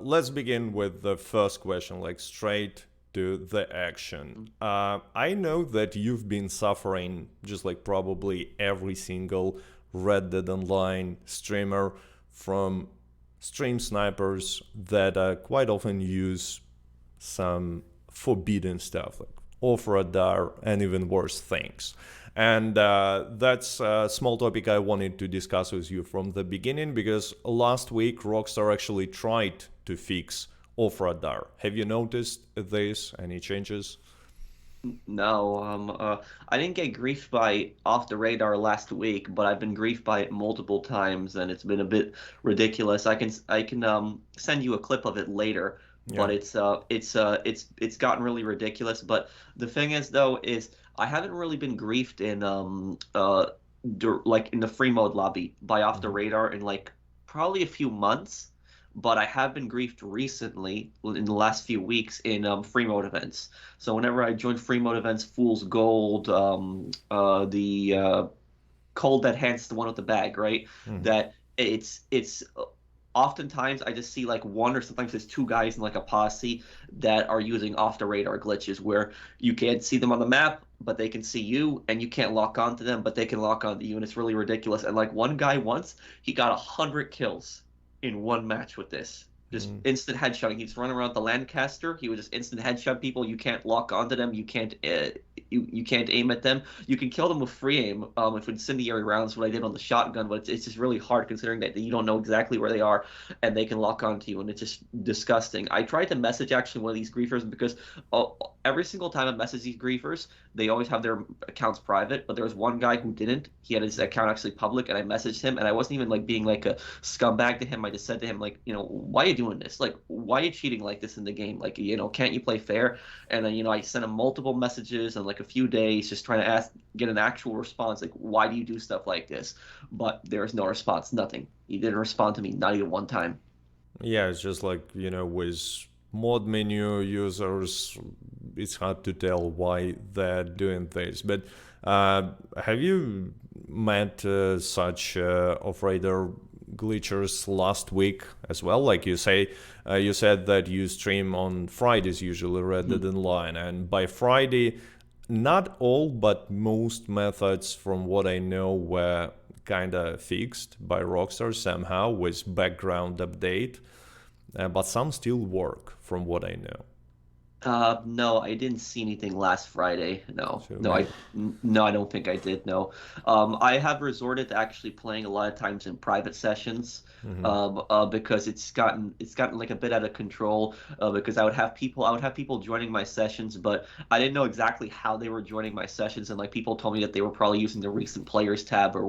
Let's begin with the first question, like straight to the action. I know that you've been suffering, just like probably every single Red Dead Online streamer, from stream snipers that quite often use some forbidden stuff like off radar and even worse things. And that's a small topic I wanted to discuss with you from the beginning, because last week Rockstar actually tried to fix off radar. Have you noticed this? Any changes? No, I didn't get griefed by off the radar last week, but I've been griefed by it multiple times, and it's been a bit ridiculous. I can send you a clip of it later, Yeah. but it's gotten really ridiculous. But the thing is, though, is I haven't really been griefed in like in the free mode lobby by off the Mhm. radar in like probably a few months. But I have been griefed recently in the last few weeks in free mode events. So whenever I join free mode events, Fool's Gold, the Cold Dead Hands, the one with the bag, right? Mhm. That it's oftentimes I just see like one or sometimes there's two guys in like a posse that are using off the radar glitches where you can't see them on the map, but they can see you, and you can't lock onto them, but they can lock onto you, and it's really ridiculous. And like one guy once, he got 100 kills in one match with this. Just Mhm. instant headshotting. He's running around the Lancaster. He would just instant headshot people. You can't lock onto them. You can't aim at them. You can kill them with free aim, with incendiary rounds, what I did on the shotgun, but it's just really hard considering that you don't know exactly where they are and they can lock onto you, and it's just disgusting. I tried to message actually one of these griefers because every single time I message these griefers, they always have their accounts private, but there was one guy who didn't. He had his account actually public, and I messaged him, and I wasn't even like being like a scumbag to him. I just said to him, like, why are you doing this? Like, why are you cheating like this in the game? Like, can't you play fair? And then, I sent him multiple messages in like a few days, just trying to get an actual response. Like, why do you do stuff like this? But there was no response, nothing. He didn't respond to me, not even one time. Yeah, it's just like, with mod menu users, it's hard to tell why they're doing this. But have you met such off-radar glitchers last week as well? Like you said that you stream on Fridays usually Red Dead Online, and by Friday, not all but most methods, from what I know, were kind of fixed by Rockstar somehow with background update, but some still work from what I know. No, I didn't see anything last Friday. No, So no, maybe. no, I don't think I did. No, I have resorted to actually playing a lot of times in private sessions, Hmm. because it's gotten like a bit out of control. Because I would have people joining my sessions, but I didn't know exactly how they were joining my sessions, and like people told me that they were probably using the recent players tab or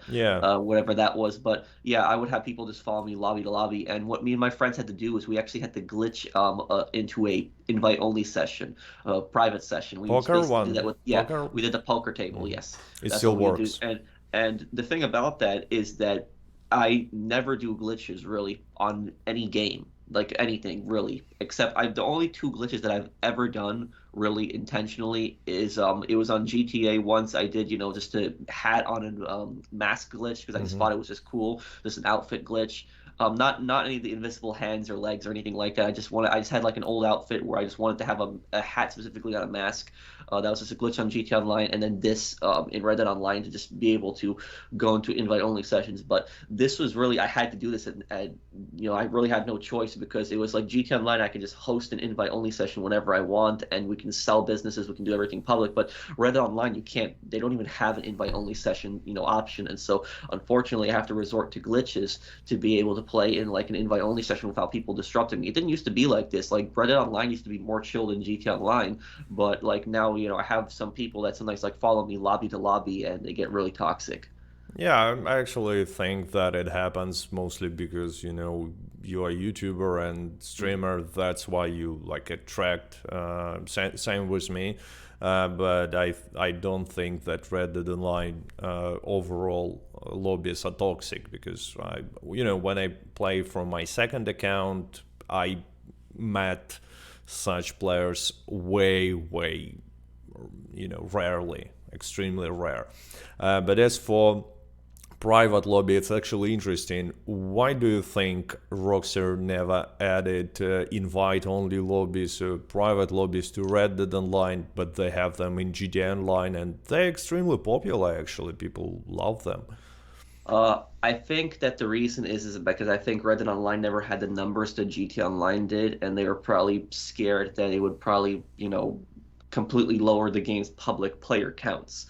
Yeah. whatever that was. But yeah, I would have people just follow me lobby to lobby, and what me and my friends had to do is we actually had to glitch into a invite only session, private session. We Poker basically did that one. with, yeah, Poker. we did the poker table. Hmm. Yes, It that's still what we do. works. And the thing about that is that I never do glitches really on any game, like anything really, except the only two glitches that I've ever done really intentionally is it was on GTA once. I did, just a hat on a mask glitch because I just Hmm. thought it was just cool, just an outfit glitch. Not any of the invisible hands or legs or anything like that. I just had like an old outfit where I just wanted to have a hat specifically on a mask. That was just a glitch on GTA Online, and then this in Red Dead Online to just be able to go into invite only sessions. But this was really, I had to do this, and I really had no choice because it was like GTA Online. I can just host an invite only session whenever I want, and we can sell businesses, we can do everything public. But Red Dead Online, you can't. They don't even have an invite only session, option, and so unfortunately, I have to resort to glitches to be able to play in like an invite only session without people disrupting me. It didn't used to be like this. Like Red Dead Online used to be more chill than GTA Online, but like now, I have some people that sometimes like follow me lobby to lobby, and they get really toxic. Yeah, I actually think that it happens mostly because you are a YouTuber and streamer. That's why you like attract. Same with me, but I don't think that Red Dead Online overall lobbies are toxic, because when I play from my second account, I met such players way rarely, extremely rare. But as for private lobby, it's actually interesting. Why do you think Rockstar never added invite-only lobbies, private lobbies to Red Dead Online, but they have them in GTA Online, and they're extremely popular, actually. People love them. I think that the reason is because I think Red Dead Online never had the numbers that GT Online did, and they were probably scared that it would probably, completely lower the game's public player counts,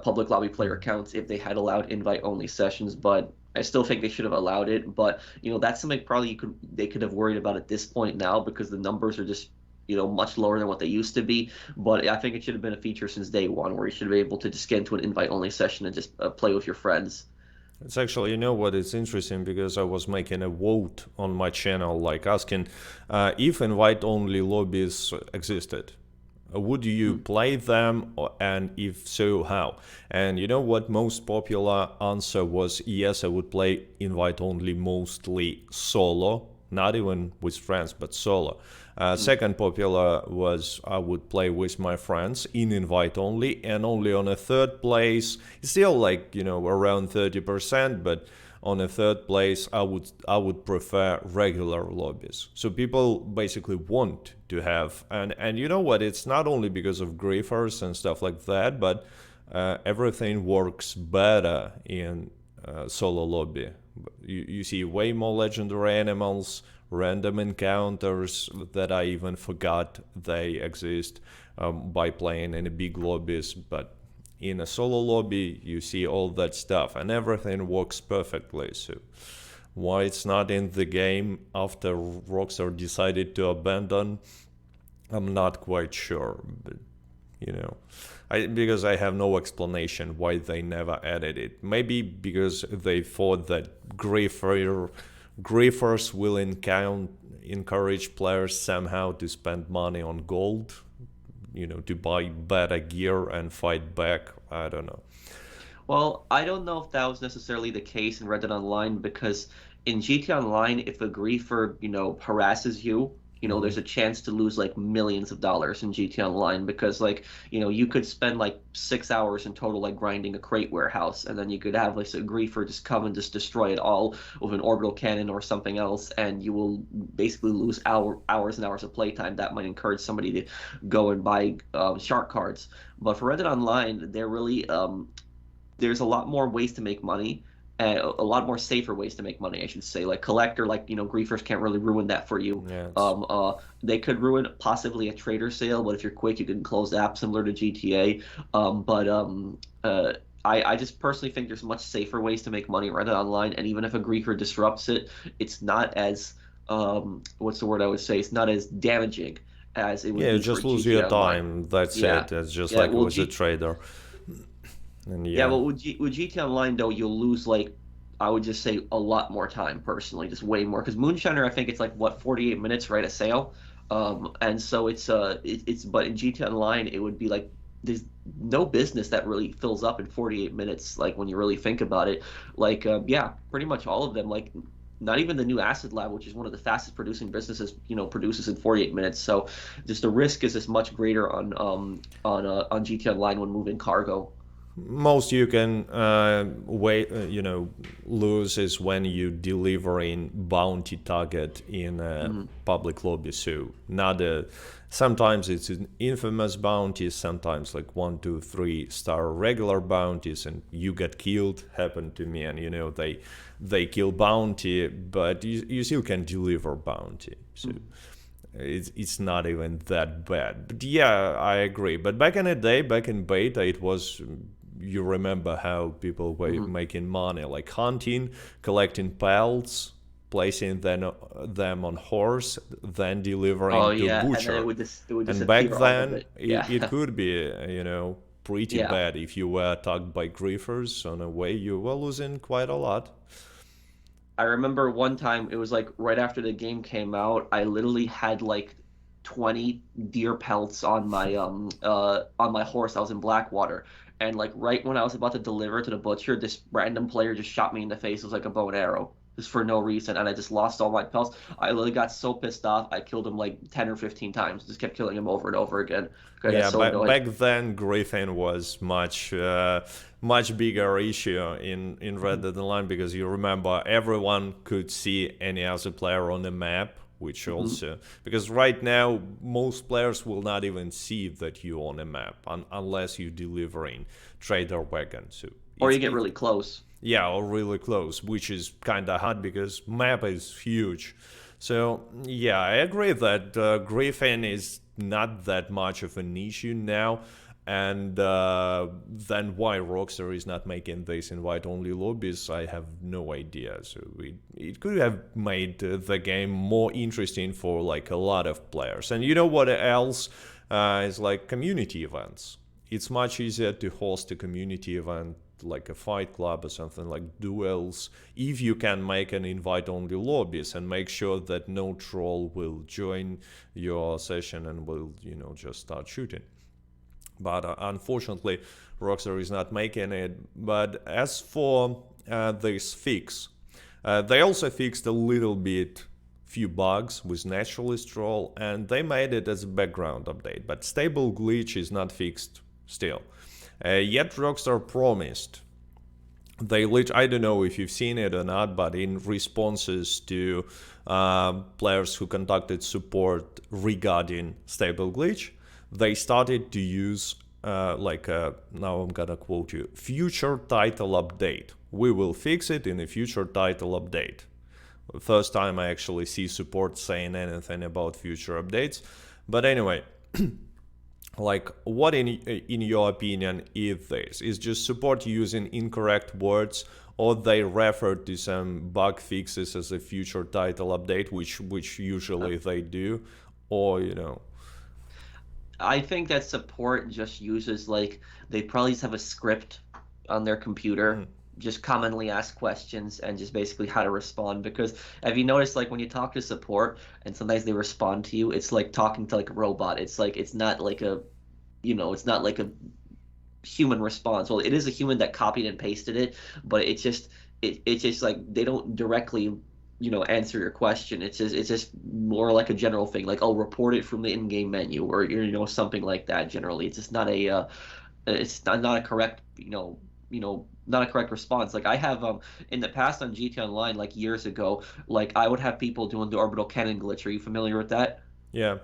public lobby player counts if they had allowed invite-only sessions. But I still think they should have allowed it. But that's something probably they could have worried about at this point now because the numbers are just much lower than what they used to be. But I think it should have been a feature since day one, where you should be able to just get into an invite-only session and just play with your friends. It's actually, you know what, it's interesting because I was making a vote on my channel, like asking if invite-only lobbies existed. Would you play them, and if so, how? And you know what, most popular answer was yes, I would play invite-only, mostly solo, not even with friends, but solo. Second popular was I would play with my friends in invite only, and only on a third place, still like around 30%, but on a third place I would prefer regular lobbies. So people basically want to have, and you know what, it's not only because of griefers and stuff like that, but everything works better in solo lobby. You see way more legendary animals, random encounters that I even forgot they exist by playing in a big lobbies, but in a solo lobby you see all that stuff and everything works perfectly. So why it's not in the game after Rockstar decided to abandon, I'm not quite sure, but because I have no explanation why they never added it. Maybe because they thought that griefers will encourage players somehow to spend money on gold, to buy better gear and fight back. I don't know. Well, I don't know if that was necessarily the case in Red Dead Online because in GTA Online, if a griefer, harasses you, there's a chance to lose like millions of dollars in GTA Online because like, you could spend like 6 hours in total like grinding a crate warehouse, and then you could have like a griefer just come and just destroy it all with an orbital cannon or something else, and you will basically lose hours and hours of playtime. That might encourage somebody to go and buy shark cards. But for Red Dead Online, there's a lot more ways to make money, a lot more safer ways to make money, I should say. Like collector, like griefers can't really ruin that for you. Yeah, They could ruin possibly a trader sale, but if you're quick, you can close the app similar to GTA. I just personally think there's much safer ways to make money right online, and even if a griefer disrupts it, it's not as what's the word I would say? It's not as damaging as it would yeah, be you for just lose GTA your Online. time. That's Yeah, it. It's just yeah. like it Well, was a trader. And yeah, yeah. but with GTA Online though, you'll lose like I would just say a lot more time personally, just way more. Because Moonshiner, I think it's like what 48 minutes, right, a sale, and so it's but in GTA Online it would be like there's no business that really fills up in 48 minutes. Like when you really think about it, like yeah, pretty much all of them. Like not even the new Acid Lab, which is one of the fastest producing businesses, produces in 48 minutes. So just the risk is just much greater on GTA Online when moving cargo. Most you can lose is when you delivering bounty target in a public lobby. So not a sometimes it's an infamous bounties, sometimes like 1 2 3 star regular bounties, and you get killed. Happened to me, and they kill bounty, but you still can deliver bounty. So it's not even that bad. But yeah, I agree. But back in the day, back in beta, it was, you remember how people were making money, like hunting, collecting pelts, placing them on horse, then Oh delivering to yeah, and then butcher. it would And back disappear all of then, it. it Yeah, could be, pretty yeah. bad if you were attacked by griefers. On a way, you were losing quite a lot. I remember one time it was like right after the game came out, I literally had like 20 deer pelts on my horse. I was in Blackwater, and like right when I was about to deliver to the butcher, this random player just shot me in the face with like a bow and arrow. just for no reason, and I just lost all my pelts. I literally got so pissed off, I killed him like 10 or 15 times. Just kept killing him over and over again. I got Yeah, so but annoyed. back then Griffin was much bigger issue in Red Dead Online, because you remember everyone could see any other player on the map, which Hmm. also, because right now most players will not even see that you're on a map unless you're delivering trader wagon. So Or you it's get really close. yeah, or really close, which is kind of hard because map is huge. So yeah, I agree that Griffin is not that much of an issue now. And then why Rockstar is not making this invite-only lobbies, I have no idea. So it could have made the game more interesting for like a lot of players. And you know what else is like community events. It's much easier to host a community event like a fight club or something like duels, if you can make an invite only lobbies and make sure that no troll will join your session and will just start shooting. But unfortunately Rockstar is not making it. But as for this fix, they also fixed a little bit few bugs with naturalist troll, and they made it as a background update, but stable glitch is not fixed still. Yet Rockstar promised, I don't know if you've seen it or not, but in responses to players who conducted support regarding stable glitch, they started to use now I'm gonna quote you, future title update. We will fix it in a future title update. First time I actually see support saying anything about future updates. But anyway, like, what in your opinion is this? Is just support using incorrect words, or they refer to some bug fixes as a future title update, which Uh, usually they do, or I think that support just uses like they probably just have a script on their computer, just commonly ask questions and just basically how to respond. Because have you noticed like when you talk to support and sometimes they respond to you, it's like talking to like a robot. It's like it's not like a it's not like a human response. Well, it is a human that copied and pasted it, but it's just like they don't directly answer your question. It's just more like a general thing, like, oh, report it from the in-game menu, or something like that. Generally, it's just not a it's not a correct not a correct response. Like I have in the past on GTA Online, like years ago, like I would have people doing the orbital cannon glitch. Are you familiar with that? yeah.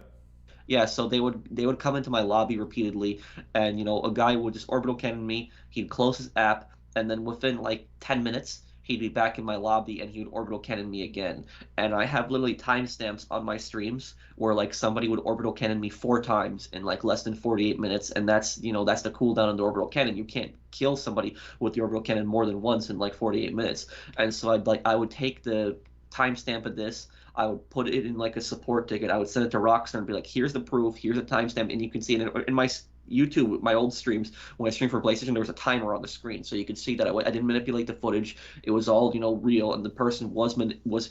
Yeah, so they would come into my lobby repeatedly, and a guy would just orbital cannon me. He'd close his app, and then within like 10 minutes, he'd be back in my lobby, and he would orbital cannon me again. And I have literally timestamps on my streams where like somebody would orbital cannon me 4 times in like less than 48 minutes, and that's the cooldown on the orbital cannon. You can't kill somebody with the orbital cannon more than once in like 48 minutes. And so I would take the timestamp of this. I would put it in like a support ticket. I would send it to Rockstar and be like, "Here's the proof. Here's a timestamp," and you can see it in my YouTube, my old streams. When I streamed for PlayStation, there was a timer on the screen, so you could see that I didn't manipulate the footage. It was all real, and the person was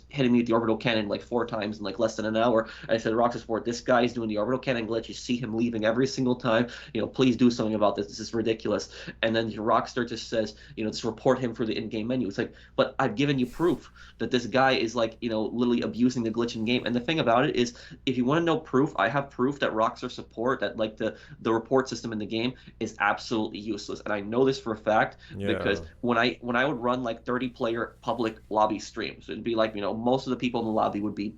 hitting me with the orbital cannon like 4 times in like less than an hour. And I said, Rockstar Support, this guy is doing the orbital cannon glitch. You see him leaving every single time. Please do something about this. This is ridiculous. And then Rockstar just says, just report him for the in-game menu. It's like, but I've given you proof that this guy is like, literally abusing the glitch in game. And the thing about it is, if you want to know proof, I have proof that Rockstar Support, that like the report system in the game is absolutely useless. And I know this for a fact Yeah. because when I would run like 30-player public lobby streams, it'd be like, most of the people in the lobby would be,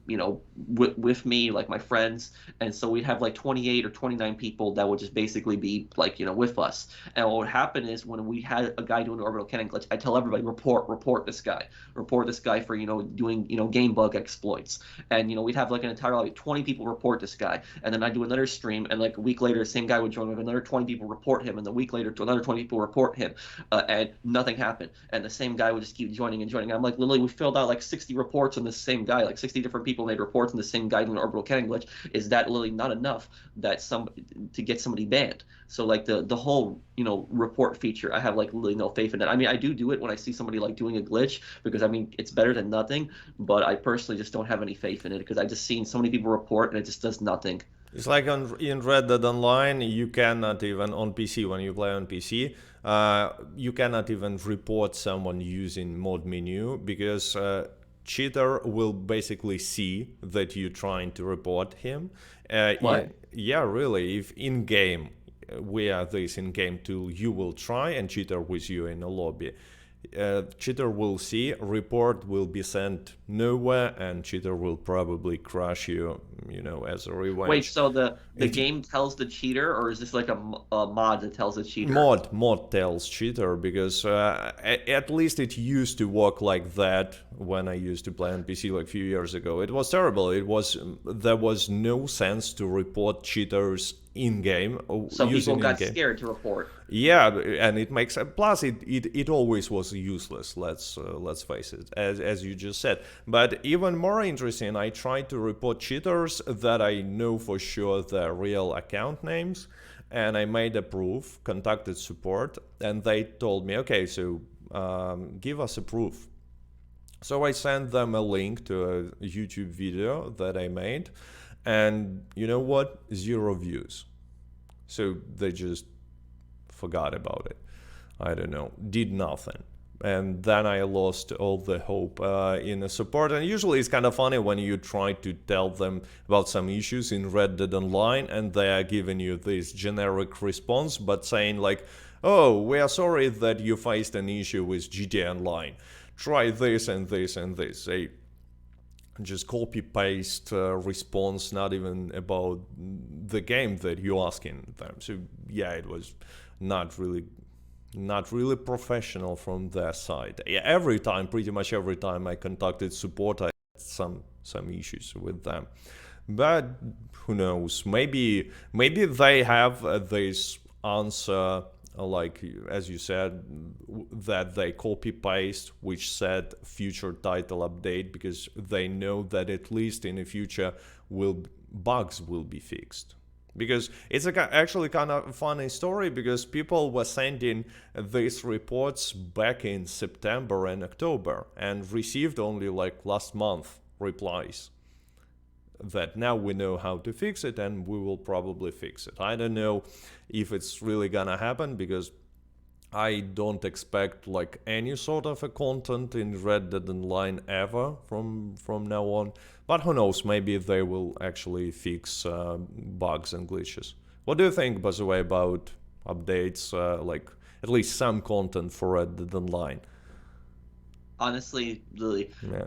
with me, like my friends. And so we'd have like 28 or 29 people that would just basically be like, with us. And what would happen is when we had a guy doing an orbital cannon glitch, I tell everybody, report this guy. Report this guy for, doing, game bug exploits. And, we'd have like an entire lobby, 20 people report this guy. And then I'd do another stream, and like a week later, the same guy would join with another 20 people report him. And the week later, to another 20 people report him. And nothing happened. And the same guy would just keep joining and joining. I'm like, literally, we filled out like 60 reports on the same guy, like 60 different people made reports on the same guy doing an orbital cannon glitch. Is that literally not enough to get somebody banned? So like the whole report feature, I have like literally no faith in it. I mean, I do it when I see somebody like doing a glitch, because I mean it's better than nothing. But I personally just don't have any faith in it, because I just seen so many people report and it just does nothing. It's like in Red Dead Online, you cannot even on PC, when you play on PC, you cannot even report someone using mod menu, because cheater will basically see that you're trying to report him. What? Yeah, really. If in game, via this in game tool, you will try and cheater with you in a lobby. Cheater will see, report will be sent nowhere, and cheater will probably crush you, as a Wait, revenge. so the It, game tells the cheater, or is this like a mod that tells the cheater? mod tells cheater, because at least it used to work like that when I used to play on PC like a few years ago. It was terrible. There was no sense to report cheaters in game, So people using in got game. scared to report. Yeah, and it makes plus it always was useless. Let's face it, as you just said. But even more interesting, I tried to report cheaters that I know for sure they're real account names, and I made a proof, contacted support, and they told me, okay, so give us a proof. So I sent them a link to a YouTube video that I made, and you know what? 0 views. So they just forgot about it. I don't know, did nothing. And then I lost all the hope in the support. And usually it's kind of funny when you try to tell them about some issues in Red Dead Online, and they are giving you this generic response, but saying like, oh, we are sorry that you faced an issue with GTA Online. Try this and this and this. They just copy paste response, not even about the game that you're asking them. So yeah, it was not really professional from their side. Yeah, pretty much every time I contacted support, I had some issues with them. But who knows? Maybe they have this answer, like as you said, that they copy paste, which said future title update, because they know that at least in the future bugs will be fixed. Because it's actually kind of funny story, because people were sending these reports back in September and October and received only like last month replies that now we know how to fix it and we will probably fix it. I don't know if it's really gonna happen, because I don't expect like any sort of a content in Red Dead Online ever from now on. But who knows, maybe they will actually fix bugs and glitches. What do you think, by the way, about updates, like at least some content for Red Dead Online? Honestly, really Yeah.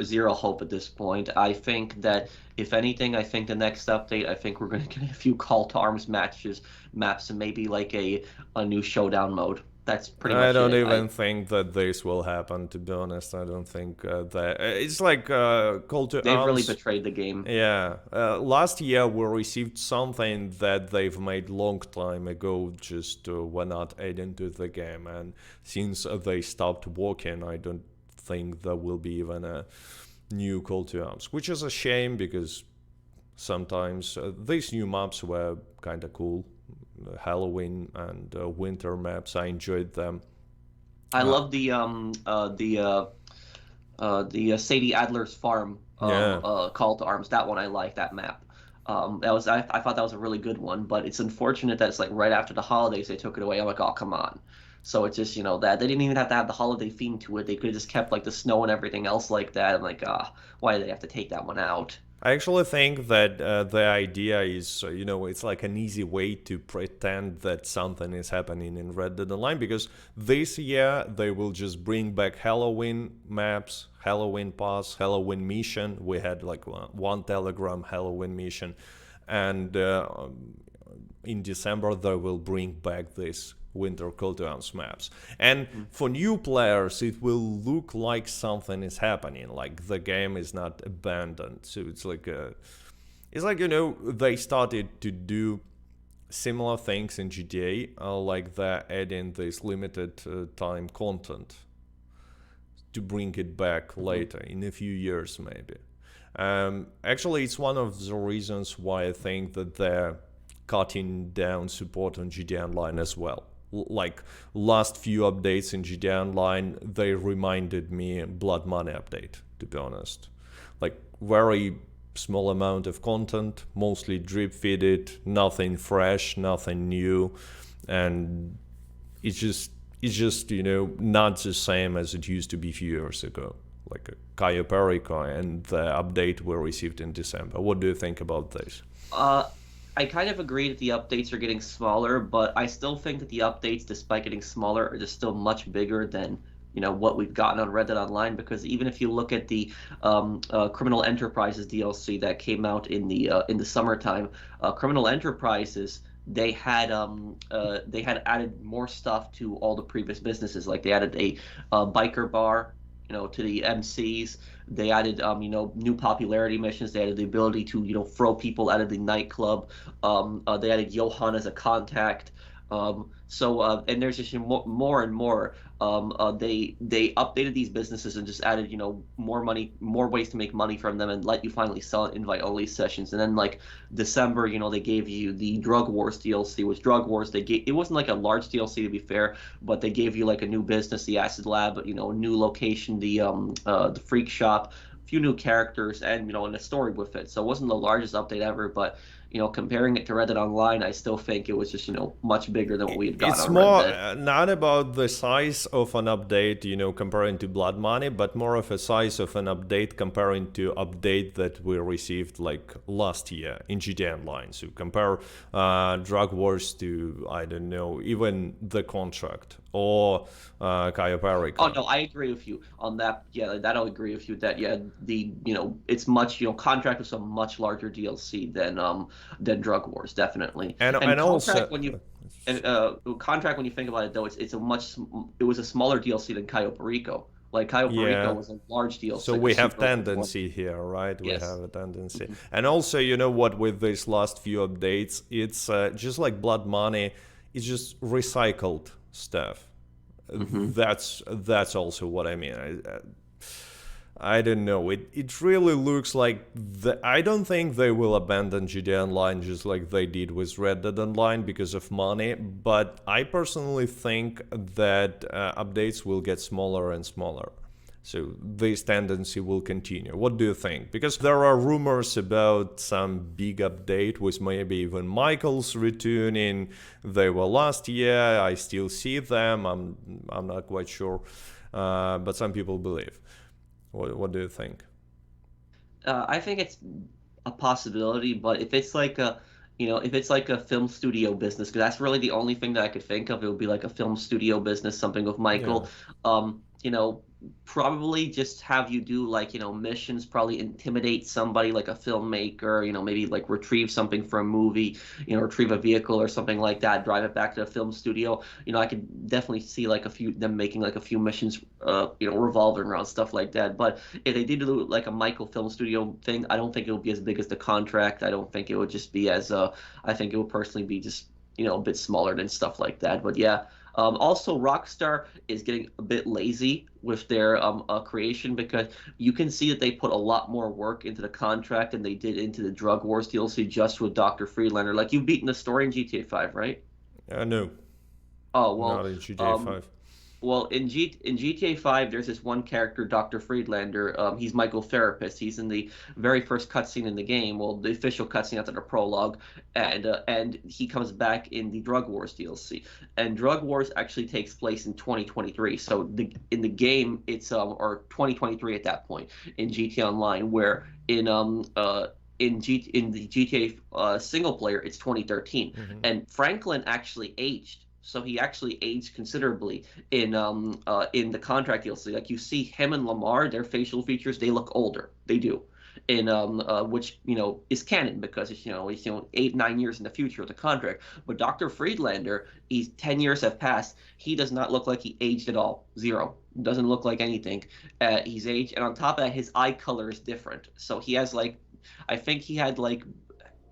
zero hope at this point. I think that if anything, I think the next update, I think we're going to get a few call to arms maps, and maybe like a new showdown mode. That's pretty I much don't it. even think that this will happen, to be honest. I don't think that it's like call to They've really arms. betrayed the game. Yeah, last year we received something that they've made long time ago, just were not adding to the game, and since they stopped working, I don't think there will be even a new call to arms, which is a shame, because sometimes these new maps were kind of cool. Halloween and winter maps, I enjoyed them. I Uh, love the Sadie Adler's farm yeah, call to arms. That one I like that map. I thought that was a really good one, but it's unfortunate that it's like right after the holidays they took it away. I'm like, oh come on. So it's just that they didn't even have to have the holiday theme to it. They could have just kept like the snow and everything else like that. I'm like, why did they have to take that one out? I actually think that the idea is, it's like an easy way to pretend that something is happening in Red Dead Online, because this year they will just bring back Halloween maps, Halloween pass, Halloween mission. We had like one Telegram Halloween mission, and in December they will bring back this winter call to arms maps. And for new players, it will look like something is happening, like the game is not abandoned. So it's like they started to do similar things in GTA, like they're adding this limited time content to bring it back later in a few years maybe. Actually, it's one of the reasons why I think that they're cutting down support on GTA Online as well. Like last few updates in GTA Online, they reminded me Blood Money update, to be honest. Like very small amount of content, mostly drip feeded, nothing fresh, nothing new, and it's just not the same as it used to be a few years ago. like Cayo Perico and the update we received in December. What do you think about this? Uh, I kind of agree that the updates are getting smaller, but I still think that the updates, despite getting smaller, are just still much bigger than what we've gotten on Red Dead Online. Because even if you look at the Criminal Enterprises DLC that came out in the summertime, Criminal Enterprises they had added more stuff to all the previous businesses. Like they added a biker bar, to the MCs. They added, new popularity missions. They added the ability to, throw people out of the nightclub. They added Johan as a contact. And there's just more and more. They updated these businesses and just added, more money, more ways to make money from them, and let you finally sell invite only sessions. And then like December, they gave you the Drug Wars DLC. With Drug Wars, it wasn't like a large DLC to be fair, but they gave you like a new business, the Acid Lab, a new location, the Freak Shop, a few new characters, and a story with it. So it wasn't the largest update ever, but comparing it to Red Dead Online, I still think it was just, much bigger than what we had gotten It's on Red more Dead. not about the size of an update, comparing to Blood Money, but more of a size of an update comparing to update that we received like last year in GTA Online. So compare Drug Wars to, I don't know, even The Contract or Cayo Oh Perico. no, I agree with you on that. Yeah, that I'll agree with you that yeah, it's much, Contract was a much larger DLC than Drug Wars, definitely. And And Contract also, when you and Contract when you think about it though, it was a smaller DLC than Cayo Perico. Like Cayo Perico yeah. was a large So DLC, like a we have super large one. tendency here, right? We Yes. have a tendency. Hmm. And also, you know what, with these last few updates, it's just like Blood Money, it's just recycled stuff. Hmm. That's also what I mean. I don't know. It really looks like I don't think they will abandon GTA Online just like they did with Red Dead Online because of money. But I personally think that updates will get smaller and smaller. So this tendency will continue. What do you think? Because there are rumors about some big update with maybe even Michael's returning. They were last year. I still see them. I'm not quite sure, but some people believe. What do you think? I think it's a possibility, but if it's like a film studio business, because that's really the only thing that I could think of, it would be like a film studio business, something with Yeah. Michael. Um, you know, Probably just have you do like, missions, probably intimidate somebody like a filmmaker, maybe like retrieve something from a movie, retrieve a vehicle or something like that, drive it back to the film studio. I could definitely see like them making like a few missions, revolving around stuff like that. But if they did do like a Michael Film Studio thing, I don't think it would be as big as the contract. I don't think it would just be as I think it would personally be just a bit smaller than stuff like that. But yeah. Also, Rockstar is getting a bit lazy with their creation because you can see that they put a lot more work into the contract than they did into the Drug Wars DLC just with Dr. Friedlander. Like you've beaten the story in GTA 5, right? No, Oh not well, in GTA um, 5. in GTA 5, there's this one character, Dr. Friedlander. He's Michael Therapist. He's in the very first cutscene in the game, well, the official cutscene after the prologue, and he comes back in the Drug Wars DLC. And Drug Wars actually takes place in 2023. So in the game, it's or 2023 at that point in GTA Online, where in the GTA single player, it's 2013, Hmm. and Franklin actually aged. So he actually aged considerably in the contract DLC. Like you see him and Lamar, their facial features, they look older. They do. In which is canon because it's 8-9 years in the future of the contract. But Dr. Friedlander, he's 10 years have passed. He does not look like he aged at all. Zero. Doesn't look like anything. He's aged, and on top of that, his eye color is different. So he has like, I think he had like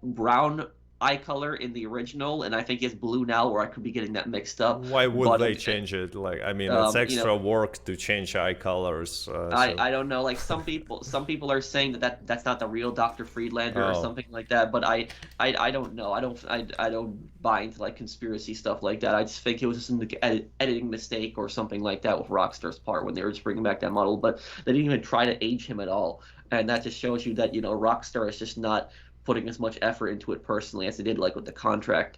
brown eye color in the original, and I think he has blue now, where I could be getting that mixed up. Why would But they change it? Like, I mean, it's um, you know, extra work to change eye colors. I So, I don't know. Like some people are saying that's not the real Dr. Friedlander or oh, something like that. But I don't know. I don't buy into like conspiracy stuff like that. I just think it was just an editing mistake or something like that with Rockstar's part when they were just bringing back that model. But they didn't even try to age him at all, and that just shows you that Rockstar is just not putting as much effort into it personally as they did like with the contract.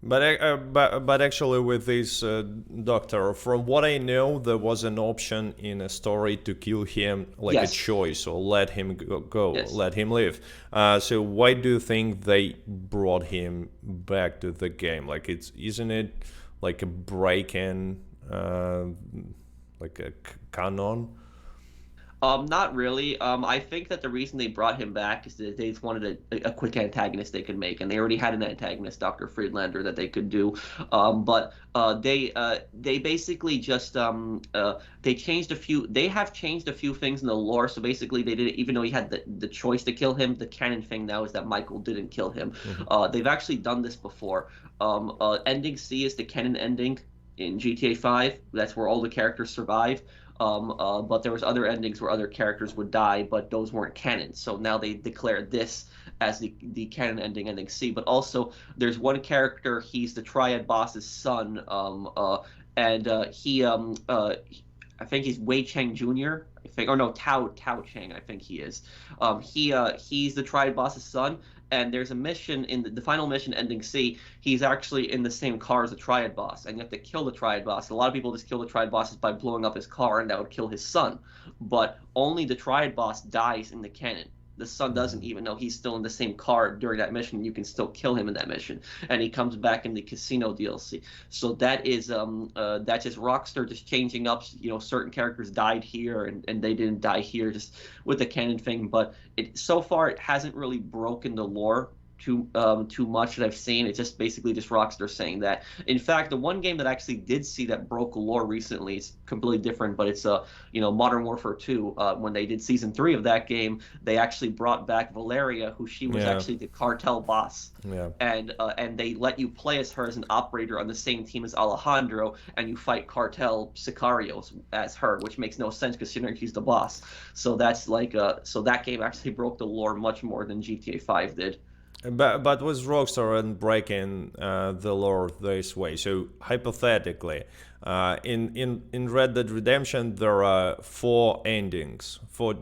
But actually, with this doctor, from what I know, there was an option in a story to kill him, like a Yes, choice, or let him go, yes. let him live. So why do you think they brought him back to the game? Like, isn't it like a break in, like a canon? Not really. I think that the reason they brought him back is that they just wanted a quick antagonist they could make, and they already had an antagonist, Dr. Friedlander, that they could do. But they basically just they changed a few. They have changed a few things in the lore. So basically, they did it, even though he had the choice to kill him. The canon thing now is that Michael didn't kill him. Mm-hmm. They've actually done this before. Ending C is the canon ending in GTA 5. That's where all the characters survive. But there was other endings where other characters would die, but those weren't canon. So now they declared this as the canon ending C. But also, there's one character. He's the Triad boss's son, and I think he's Wei Cheng Jr. I think, or no, Tao Cheng. I think he is. He's the Triad boss's son, and there's a mission in the final mission ending C. He's actually in the same car as the Triad boss, and you have to kill the Triad boss. A lot of people just kill the Triad bosses by blowing up his car, and that would kill his son. But only the Triad boss dies in the canon. The son doesn't, even though he's still in the same car during that mission. You can still kill him in that mission, and he comes back in the casino DLC. So that's just Rockstar just changing up. Certain characters died here, and they didn't die here, just with the canon thing. But so far it hasn't really broken the lore too much that I've seen. It's just basically just Rockstar saying that. In fact, the one game that I actually did see that broke lore recently, it's completely different, but it's Modern Warfare 2. When they did season 3 of that game, they actually brought back Valeria, who she was Yeah, actually the cartel boss. yeah. And they let you play as her as an operator on the same team as Alejandro, and you fight cartel sicarios as her, which makes no sense considering she's the boss. So that's so that game actually broke the lore much more than GTA 5 did. But with Rockstar and breaking the lore this way, so hypothetically, in Red Dead Redemption there are four endings for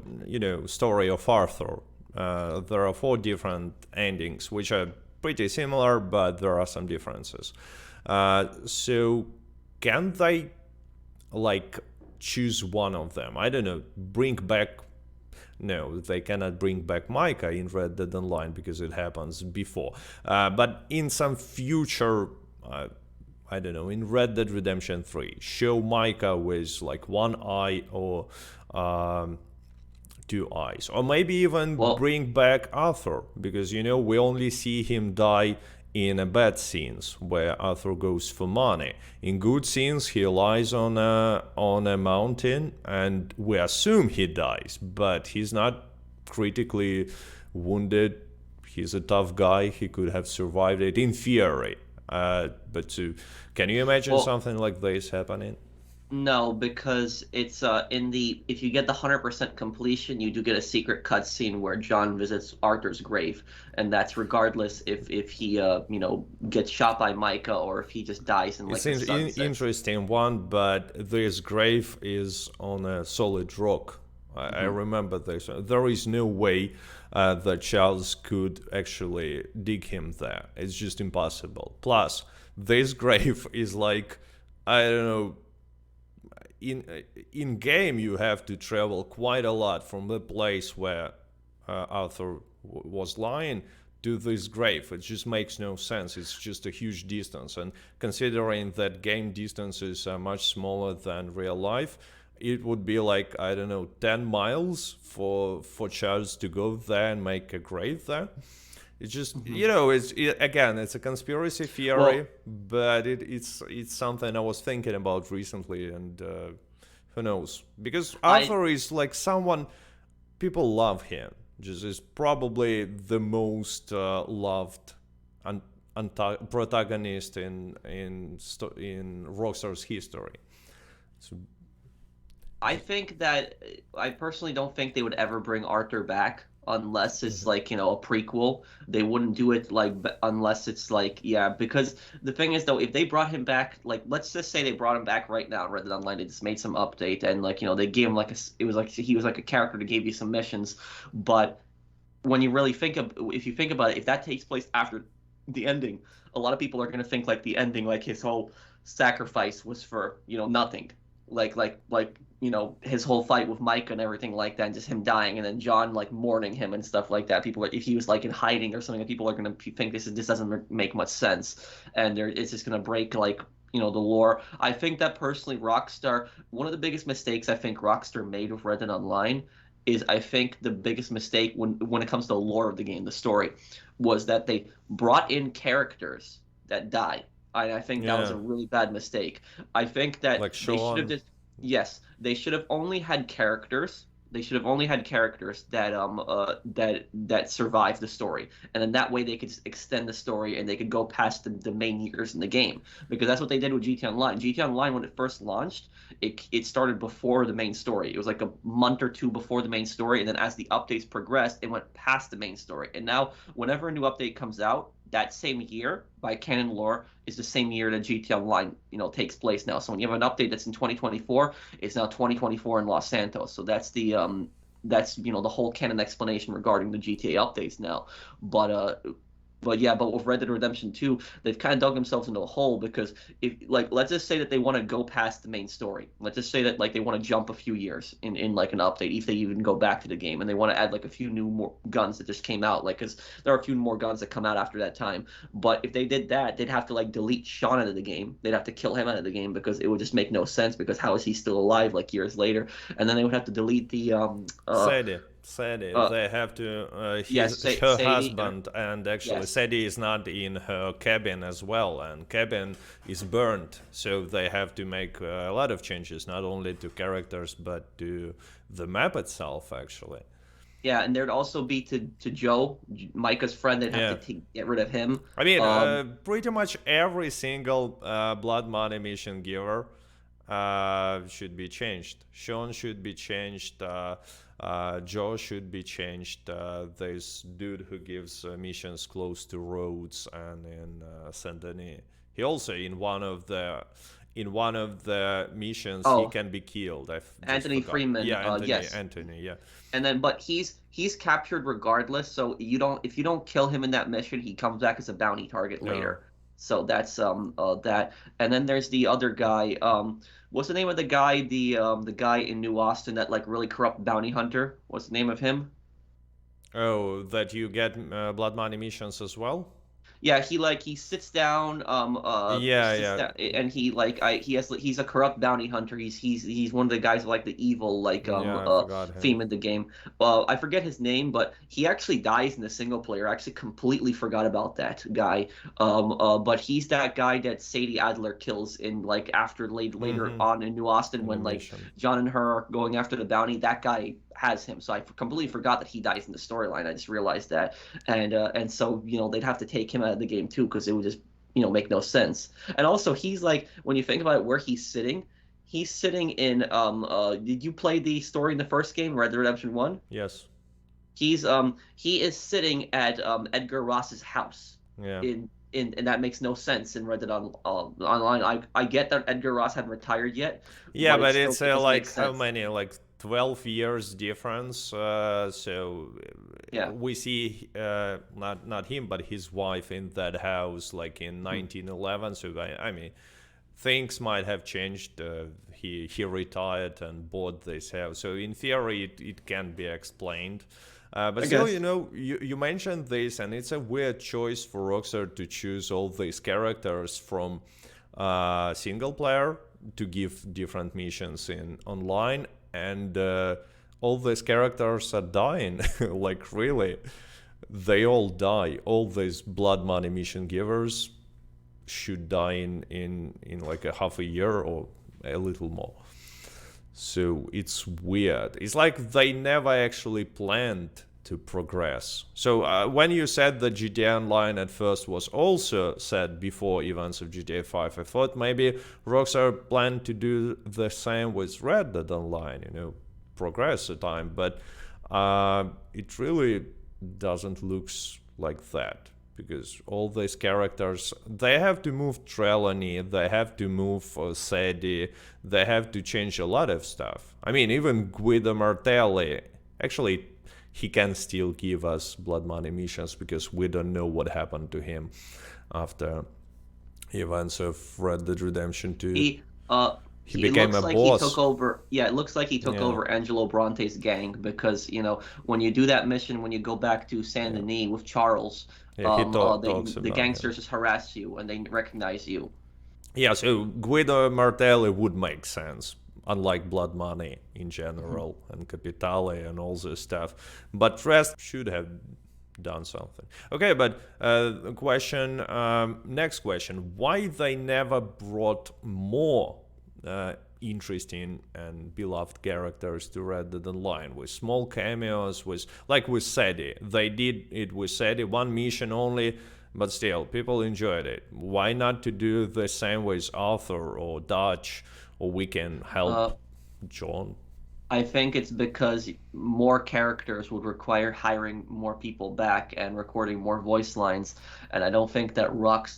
story of Arthur. There are four different endings which are pretty similar, but there are some differences. So can they like choose one of them? I don't know, bring back. No, they cannot bring back Micah in Red Dead Online because it happens before. But in some future, I don't know, in Red Dead Redemption 3, show Micah with like one eye or two eyes. Or maybe even Well, bring back Arthur because, we only see him die in bad scenes where Arthur goes for money. In good scenes, he lies on a mountain, and we assume he dies, but he's not critically wounded. He's a tough guy. He could have survived it in theory. Can you imagine well, something like this happening? no, because it's if you get the 100% completion, you do get a secret cutscene where John visits Arthur's grave, and that's regardless if he gets shot by Micah or if he just dies in It's like the sun sets. interesting one, but this grave is on a solid rock. I Mhm. remember this. There is no way that Charles could actually dig him there. It's just impossible. Plus, this grave is like, I don't know, in game you have to travel quite a lot from the place where Arthur was lying to this grave. It just makes no sense. It's just a huge distance, and considering that game distances are much smaller than real life, it would be like, I don't know, 10 miles for Charles to go there and make a grave there. It's just, Mhm. again, it's a conspiracy theory, Well, but it's something I was thinking about recently, and who knows? Because I Arthur is like someone people love him. Just is probably the most loved an- protagonist in Rockstar's history. So, I think that I personally don't think they would ever bring Arthur back unless it's mhm. like, a prequel. They wouldn't do it like unless it's like, yeah, because the thing is though, if they brought him back, like let's just say they brought him back right now in Red Dead Online, they just made some update and like, they gave him like it was like he was like a character that gave you some missions, but when you really if you think about it, if that takes place after the ending, a lot of people are going to think like the ending, like his whole sacrifice was for, nothing. His whole fight with Micah and everything like that, and just him dying, and then John like mourning him and stuff like that. People, if he was like in hiding or something, people are going to think this doesn't make much sense, and it's just going to break like the lore. I think that personally, Rockstar, one of the biggest mistakes I think Rockstar made with Red Dead Online is, I think the biggest mistake when it comes to the lore of the game, the story, was that they brought in characters that die. I think that was Yeah, a really bad mistake. I think that like they should have Sean. just, yes, they should have only had characters. They should have only had characters that survive the story, and then that way they could extend the story and they could go past the main years in the game, because that's what they did with GTA Online. GTA Online, when it first launched, it started before the main story. It was like a month or two before the main story, and then as the updates progressed, it went past the main story. And now, whenever a new update comes out, that same year, by canon lore, is the same year that GTA Online, takes place now. So when you have an update that's in 2024, it's now 2024 in Los Santos. So that's the whole canon explanation regarding the GTA updates now. But with Red Dead Redemption 2, they've kind of dug themselves into a hole, because if, like, let's just say that they want to go past the main story. Let's just say that like they want to jump a few years in like an update, if they even go back to the game, and they want to add like a few new more guns that just came out, like, because there are a few more guns that come out after that time. But if they did that, they'd have to like delete Sean out of the game. They'd have to kill him out of the game, because it would just make no sense, because how is he still alive like years later? And then they would have to delete the Sadie, uh they have to. yes, Her Sadie, husband, and actually yes. Sadie is not in her cabin as well, and cabin is burnt. So they have to make a lot of changes, not only to characters but to the map itself, actually. Yeah, and there'd also be to Joe, Micah's friend. They'd have to Yeah. get rid of him. I mean, Um, pretty much every single blood money mission giver should be changed. Sean should be changed. Joe should be changed. There's dude who gives missions close to roads and in Saint Denis. He also in one of the missions he oh, can be killed. Just Anthony forgot. Freeman. Yeah, Anthony. Yes, Anthony. Yeah. and then but he's captured regardless. So if you don't kill him in that mission, he comes back as a bounty target No. later. So that's that. And then there's the other guy. What's the name of the guy? The guy in New Austin, that like really corrupt bounty hunter. What's the name of him? Oh, that you get blood money missions as well. Yeah, he sits down, Yeah, sits yeah, down, and he's a corrupt bounty hunter. He's one of the guys like the evil yeah. I forgot him. theme in the game. I forget his name, but he actually dies in the single player. I actually completely forgot about that guy. But he's that guy that Sadie Adler kills in like after later Mm-hmm. on in New Austin, In the when like mission. John and her are going after the bounty. That guy has him, so I completely forgot that he dies in the storyline. I just realized that, and so they'd have to take him out of the game too, because it would just make no sense. And also, he's like, when you think about it, where he's sitting in did you play the story in the first game, Red Dead Redemption 1? Yes. He is sitting at Edgar Ross's house Yeah. and that makes no sense in Red Dead Online. I get that Edgar Ross hadn't retired yet, Yeah, but it but still it's doesn't make like how sense. many? Like 12 years difference. So Yeah. we see not him, but his wife in that house, like in 1911. So I mean, things might have changed. He retired and bought this house. So in theory, it can be explained. But I still, guess. you mentioned this, and it's a weird choice for Rockstar to choose all these characters from single player to give different missions in online, and all these characters are dying. Like really, they all die. All these blood money mission givers should die in like a half a year or a little more. So it's weird. It's like they never actually planned to progress. So when you said that GTA Online at first was also set before events of GTA 5, I thought maybe Rockstar planned to do the same with Red Dead Online, progress the time. But it really doesn't look like that. Because all these characters, they have to move Trelawney, they have to move Sadie, they have to change a lot of stuff. I mean, even Guido Martelli, actually, he can still give us blood money missions because we don't know what happened to him after events of Red Dead Redemption 2. He uh He it became looks a like he took boss. over. Yeah, it looks like he took Yeah, over Angelo Bronte's gang because, when you do that mission, when you go back to Saint yeah, Denis with Charles, yeah. He talks the about him. gangsters just harass you and they recognize you. Yeah, so Guido Martelli would make sense, unlike Blood Money in Mhm. general and Capitale and all this stuff. But rest should have done something. Okay, but next question: why they never brought more interesting and beloved characters to Red Dead Online with small cameos, with like with Sadie? They did it with Sadie, one mission only, but still people enjoyed it. Why not to do the same with Arthur or Dutch, or we can help Uh, John? I think it's because more characters would require hiring more people back and recording more voice lines. And I don't think that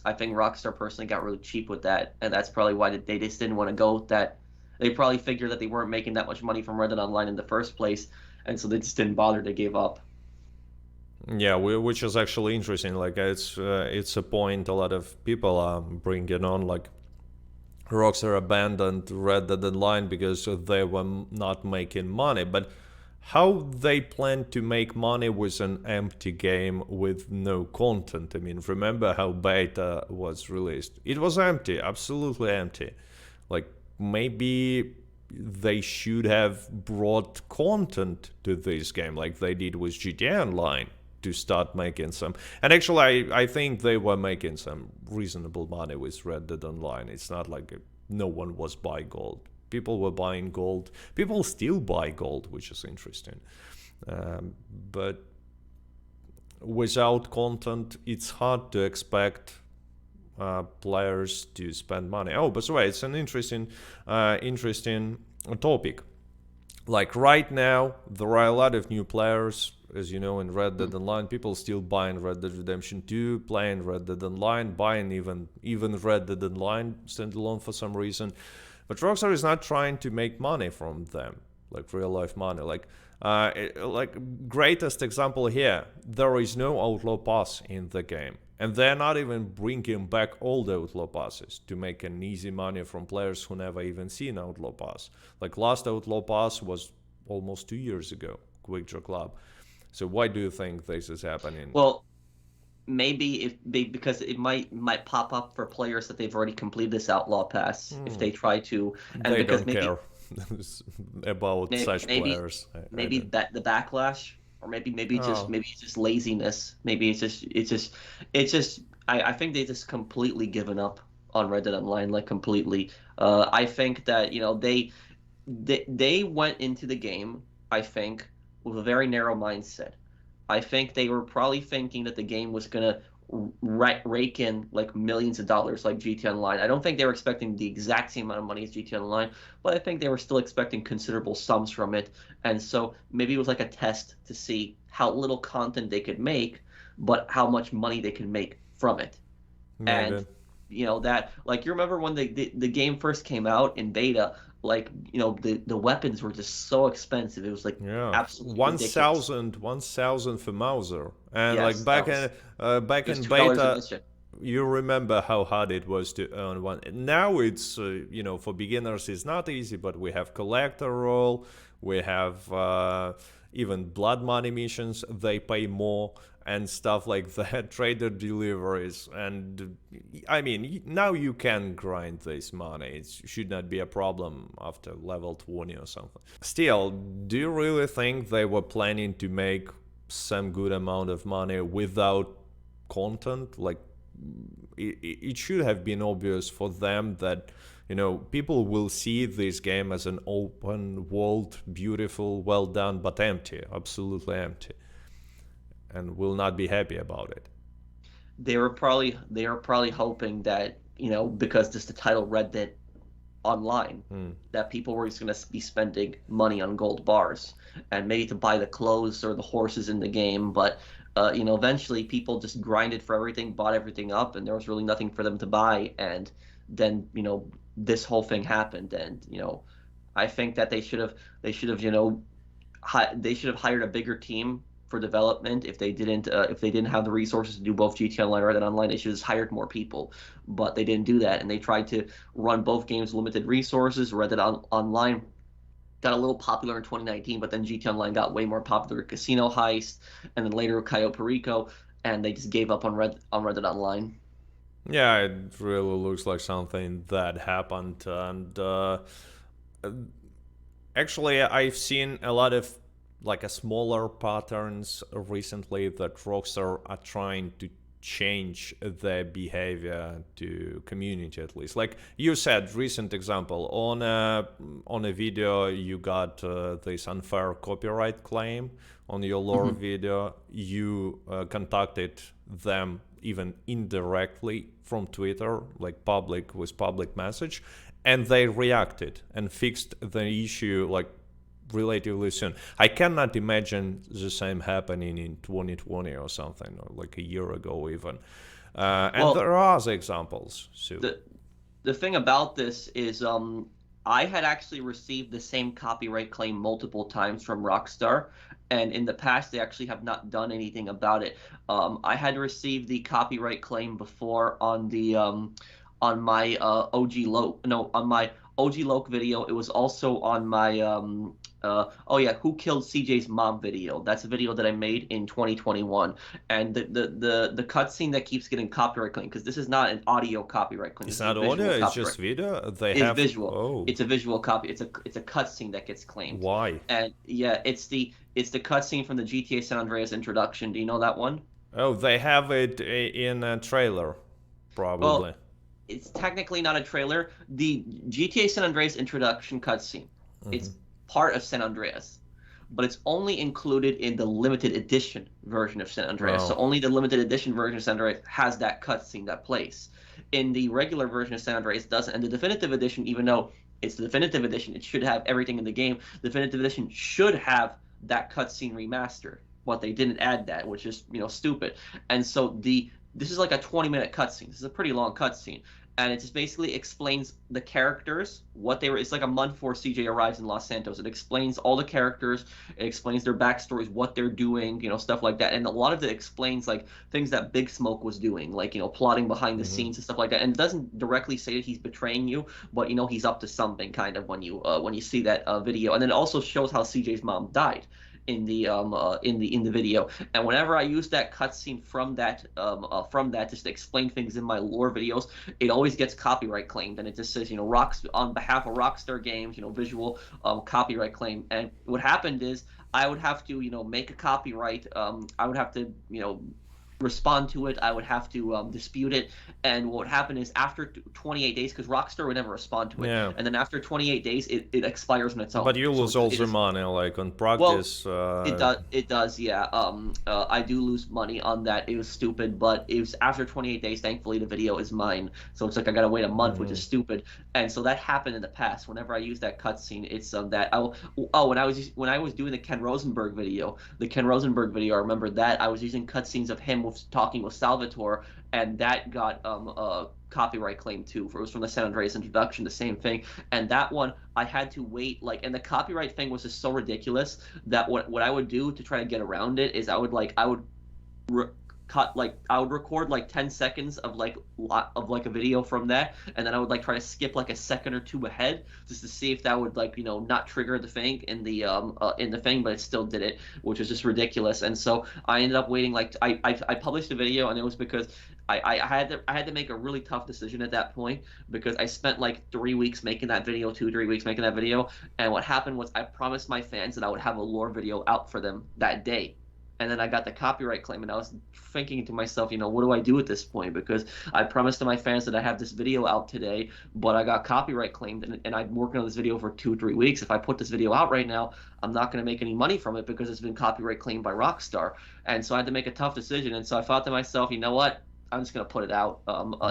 I think Rockstar personally got really cheap with that. And that's probably why they just didn't want to go with that. They probably figured that they weren't making that much money from Red Dead Online in the first place. And so they just didn't bother. They gave up. Yeah, which is actually interesting. Like it's a point a lot of people are bringing on. Like Rockstar abandoned Red Dead Online because they were not making money. But how they plan to make money with an empty game with no content? I mean, remember how beta was released? It was empty, absolutely empty. Like maybe they should have brought content to this game like they did with GTA Online to start making some. And actually, I think they were making some reasonable money with Red Dead Online. It's not like no one was buying gold. People were buying gold. People still buy gold, which is interesting. But without content, it's hard to expect players to spend money. Oh, by the way, it's an interesting topic. Like right now, there are a lot of new players, as you know, in Red Dead Online. People still buying Red Dead Redemption 2, playing Red Dead Online, buying even Red Dead Online standalone for some reason. But Rockstar is not trying to make money from them, like real life money. Like greatest example here, there is no Outlaw Pass in the game. And they're not even bringing back all the Outlaw Passes to make an easy money from players who never even seen Outlaw Pass. Like last Outlaw Pass was almost 2 years ago, Quick Draw Club. So why do you think this is happening? Well, maybe because it might pop up for players that they've already completed this Outlaw Pass if they try to, and They because don't care about such maybe players. I maybe don't. that the backlash, or Oh, maybe it's just laziness, maybe it's just I think they just completely given up on Red Dead Online, like completely. I think that they went into the game, I think, with a very narrow mindset. I think they were probably thinking that the game was gonna rake in like millions of dollars like GTA Online. I don't think they were expecting the exact same amount of money as GTA Online, but I think they were still expecting considerable sums from it. And so maybe it was like a test to see how little content they could make, but how much money they could make from it. And maybe. that, like, you remember when the game first came out in beta, like, the weapons were just so expensive. It was like Yeah, absolutely ridiculous. 1,000 for Mauser, and like Yes, that was back it was in $2 beta, admission. you remember how hard it was to earn one. Now it's for beginners it's not easy, but we have collector role, we have even blood money missions. They pay more and stuff like that. Trader deliveries, and I mean now you can grind this money. It should not be a problem after level 20 or something. Still, do you really think they were planning to make some good amount of money without content? Like it should have been obvious for them that people will see this game as an open world, beautiful, well done, but empty, absolutely empty, and will not be happy about it. They were probably hoping that, because just the title Red Dead Online, Hmm. that people were just going to be spending money on gold bars and maybe to buy the clothes or the horses in the game. But eventually people just grinded for everything, bought everything up, and there was really nothing for them to buy. And then this whole thing happened, and I think that they should have they should have hired a bigger team for development. If they didn't have the resources to do both GTA Online and Red Dead Online, they should have hired more people. But they didn't do that, and they tried to run both games limited resources. Online got a little popular in 2019, but then GTA Online got way more popular. Casino Heist, and then later Cayo Perico, and they just gave up on Red Dead Online. Yeah, it really looks like something that happened, and actually, I've seen a lot of like a smaller patterns recently that Rockstar are trying to change their behavior to community, at least. Like you said, recent example on a video you got this unfair copyright claim on your lore video. You contacted them even indirectly from Twitter, like public with public message, and they reacted and fixed the issue like relatively soon. I cannot imagine the same happening in 2020 or something, or like a year ago even. And Well, there are other examples. So the thing about this is I had actually received the same copyright claim multiple times from Rockstar, and in the past they actually have not done anything about it. I had received the copyright claim before on the on my OG Loke, no, on my OG Loke video. It was also on my oh yeah, who killed CJ's mom video. That's a video that I made in 2021, and the cutscene that keeps getting copyright claim, because this is not an audio copyright claim. it's This is a not audio, visual it's copyright. just video. They It's have. visual. Oh, It's a visual copy. It's a cutscene that gets claimed. why? And yeah, it's the cutscene from the GTA San Andreas introduction. Do you know that one? Oh, they have it in a trailer, Well, probably. it's technically not a trailer. The GTA San Andreas introduction cutscene, it's part of San Andreas, but it's only included in the limited edition version of San Andreas. So Oh. only the limited edition version of San Andreas has that cutscene that plays. In the regular version of San Andreas, it doesn't. And the definitive edition, even though it's the definitive edition, it should have everything in the game. The definitive edition should have that cutscene remastered, but they didn't add that, which is stupid. And so this is like a 20-minute cutscene. This is a pretty long cutscene, and it just basically explains the characters, what they were. It's like a month before CJ arrives in Los Santos. It explains all the characters. It explains their backstories, what they're doing, stuff like that. And a lot of it explains like things that Big Smoke was doing, like plotting behind the scenes and stuff like that. And it doesn't directly say that he's betraying you, but he's up to something kind of when you see that video. And then it also shows how CJ's mom died in the video. And whenever I use that cutscene from that just to explain things in my lore videos, it always gets copyright claimed, and it just says rocks on behalf of Rockstar Games, visual copyright claim. And what happened is I would have to make a copyright. I would have to respond to it. I would have to dispute it. And what would happen is after 28 days, because Rockstar would never respond to it, Yeah. and then after 28 days, it expires on its own. But you lose all the money, like on practice. It does, yeah. I do lose money on that. It was stupid, but it was after 28 days. Thankfully, the video is mine, so it's like I gotta wait a month, which is stupid. And so that happened in the past. Whenever I use that cutscene, it's that I will. Oh, when I was doing the Ken Rosenberg video, I remember that I was using cutscenes of him talking with Salvatore, and that got copyright claim too. It was from the San Andreas introduction, the same thing. And that one I had to wait, and the copyright thing was just so ridiculous that what I would do to try to get around it is I would record like 10 seconds of a video from that, and then I would try to skip like a second or two ahead just to see if that would not trigger the thing in the thing, but it still did it, which was just ridiculous. And so I ended up waiting. I published a video, and it was because I had to make a really tough decision at that point, because I spent like 3 weeks making that video, 2-3 weeks making that video, and what happened was I promised my fans that I would have a lore video out for them that day. And then I got the copyright claim, and I was thinking to myself, what do I do at this point? Because I promised to my fans that I have this video out today, but I got copyright claimed, and I'm working on this video for 2-3 weeks. If I put this video out right now, I'm not going to make any money from it because it's been copyright claimed by Rockstar. And so I had to make a tough decision. And so I thought to myself, you know what? I'm just going to put it out,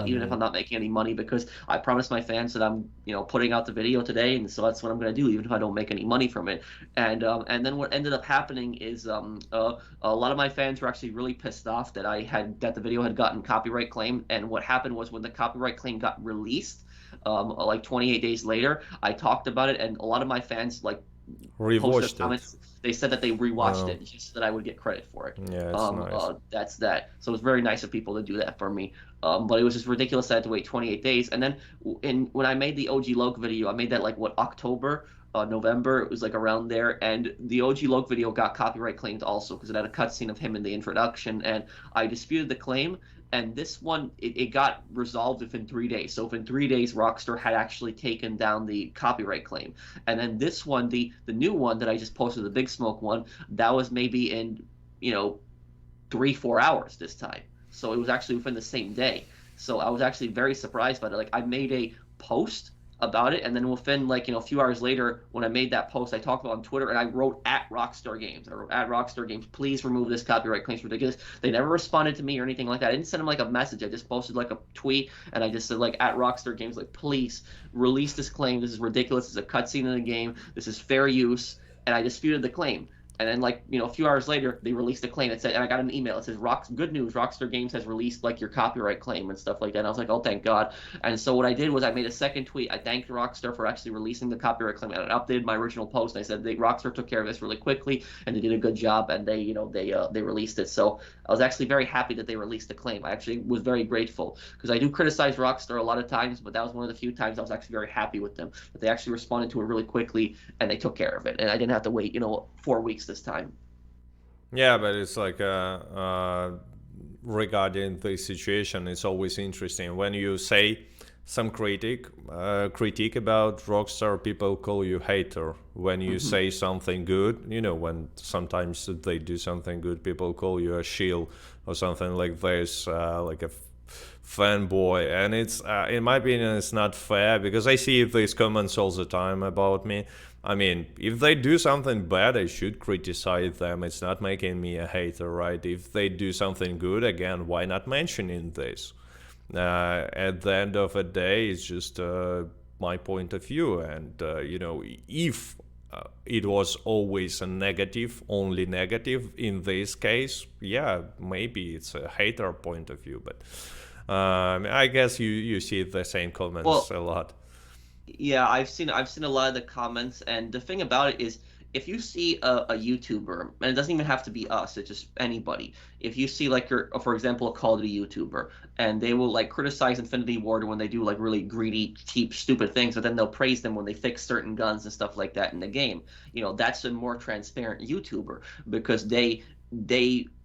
even if I'm not making any money, because I promised my fans that I'm, putting out the video today, and so that's what I'm going to do, even if I don't make any money from it. And then what ended up happening is a lot of my fans were actually really pissed off that the video had gotten copyright claim. And what happened was when the copyright claim got released, like 28 days later, I talked about it, and a lot of my fans posted Rewatched it. comments. They said that they rewatched Oh, it just so that I would get credit for it. yeah, it's nice. That's that. So it was very nice of people to do that for me. But it was just ridiculous that I had to wait 28 days. And then when I made the OG Loke video, I made that like what, October, November. It was like around there, and the OG Loke video got copyright claimed also because it had a cutscene of him in the introduction, and I disputed the claim. And this one, it got resolved within 3 days. So within 3 days, Rockstar had actually taken down the copyright claim. And then this one, the new one that I just posted, the Big Smoke one, that was maybe in, 3-4 hours this time. So it was actually within the same day. So I was actually very surprised by it. Like, I made a post about it, and then within a few hours later, when I made that post, I talked about it on Twitter, and I wrote at Rockstar Games. I wrote at Rockstar Games, please remove this copyright claim. It's ridiculous. They never responded to me or anything like that. I didn't send them like a message. I just posted like a tweet, and I just said like at Rockstar Games, like, please release this claim. This is ridiculous. This is a cutscene in the game. This is fair use, and I disputed the claim. And then, a few hours later, they released a claim that said, and I got an email. It says, good news, Rockstar Games has released, your copyright claim and stuff like that. And I was like, oh, thank God. And so what I did was I made a second tweet. I thanked Rockstar for actually releasing the copyright claim. And I updated my original post. And I said, Rockstar took care of this really quickly, and they did a good job, and they released it. So I was actually very happy that they released the claim. I actually was very grateful, because I do criticize Rockstar a lot of times, but that was one of the few times I was actually very happy with them, that they actually responded to it really quickly, and they took care of it. And I didn't have to wait, 4 weeks this time. Yeah, but it's like regarding the situation, it's always interesting when you say some critique about Rockstar. People call you hater. When you say something good, when sometimes they do something good, people call you a shield or something like this, like a fanboy. And it's in my opinion, it's not fair, because I see these comments all the time about me. I mean, if they do something bad, I should criticize them. It's not making me a hater, right? If they do something good, again, why not mentioning this? At the end of the day, it's just my point of view. And, if it was always a negative, only negative in this case, yeah, maybe it's a hater point of view. But I guess you see the same comments a lot. Yeah, I've seen a lot of the comments, and the thing about it is, if you see a YouTuber, and it doesn't even have to be us, it's just anybody. If you see for example, a Call of Duty YouTuber, and they will criticize Infinity Ward when they do really greedy, cheap, stupid things, but then they'll praise them when they fix certain guns and stuff like that in the game. That's a more transparent YouTuber, because they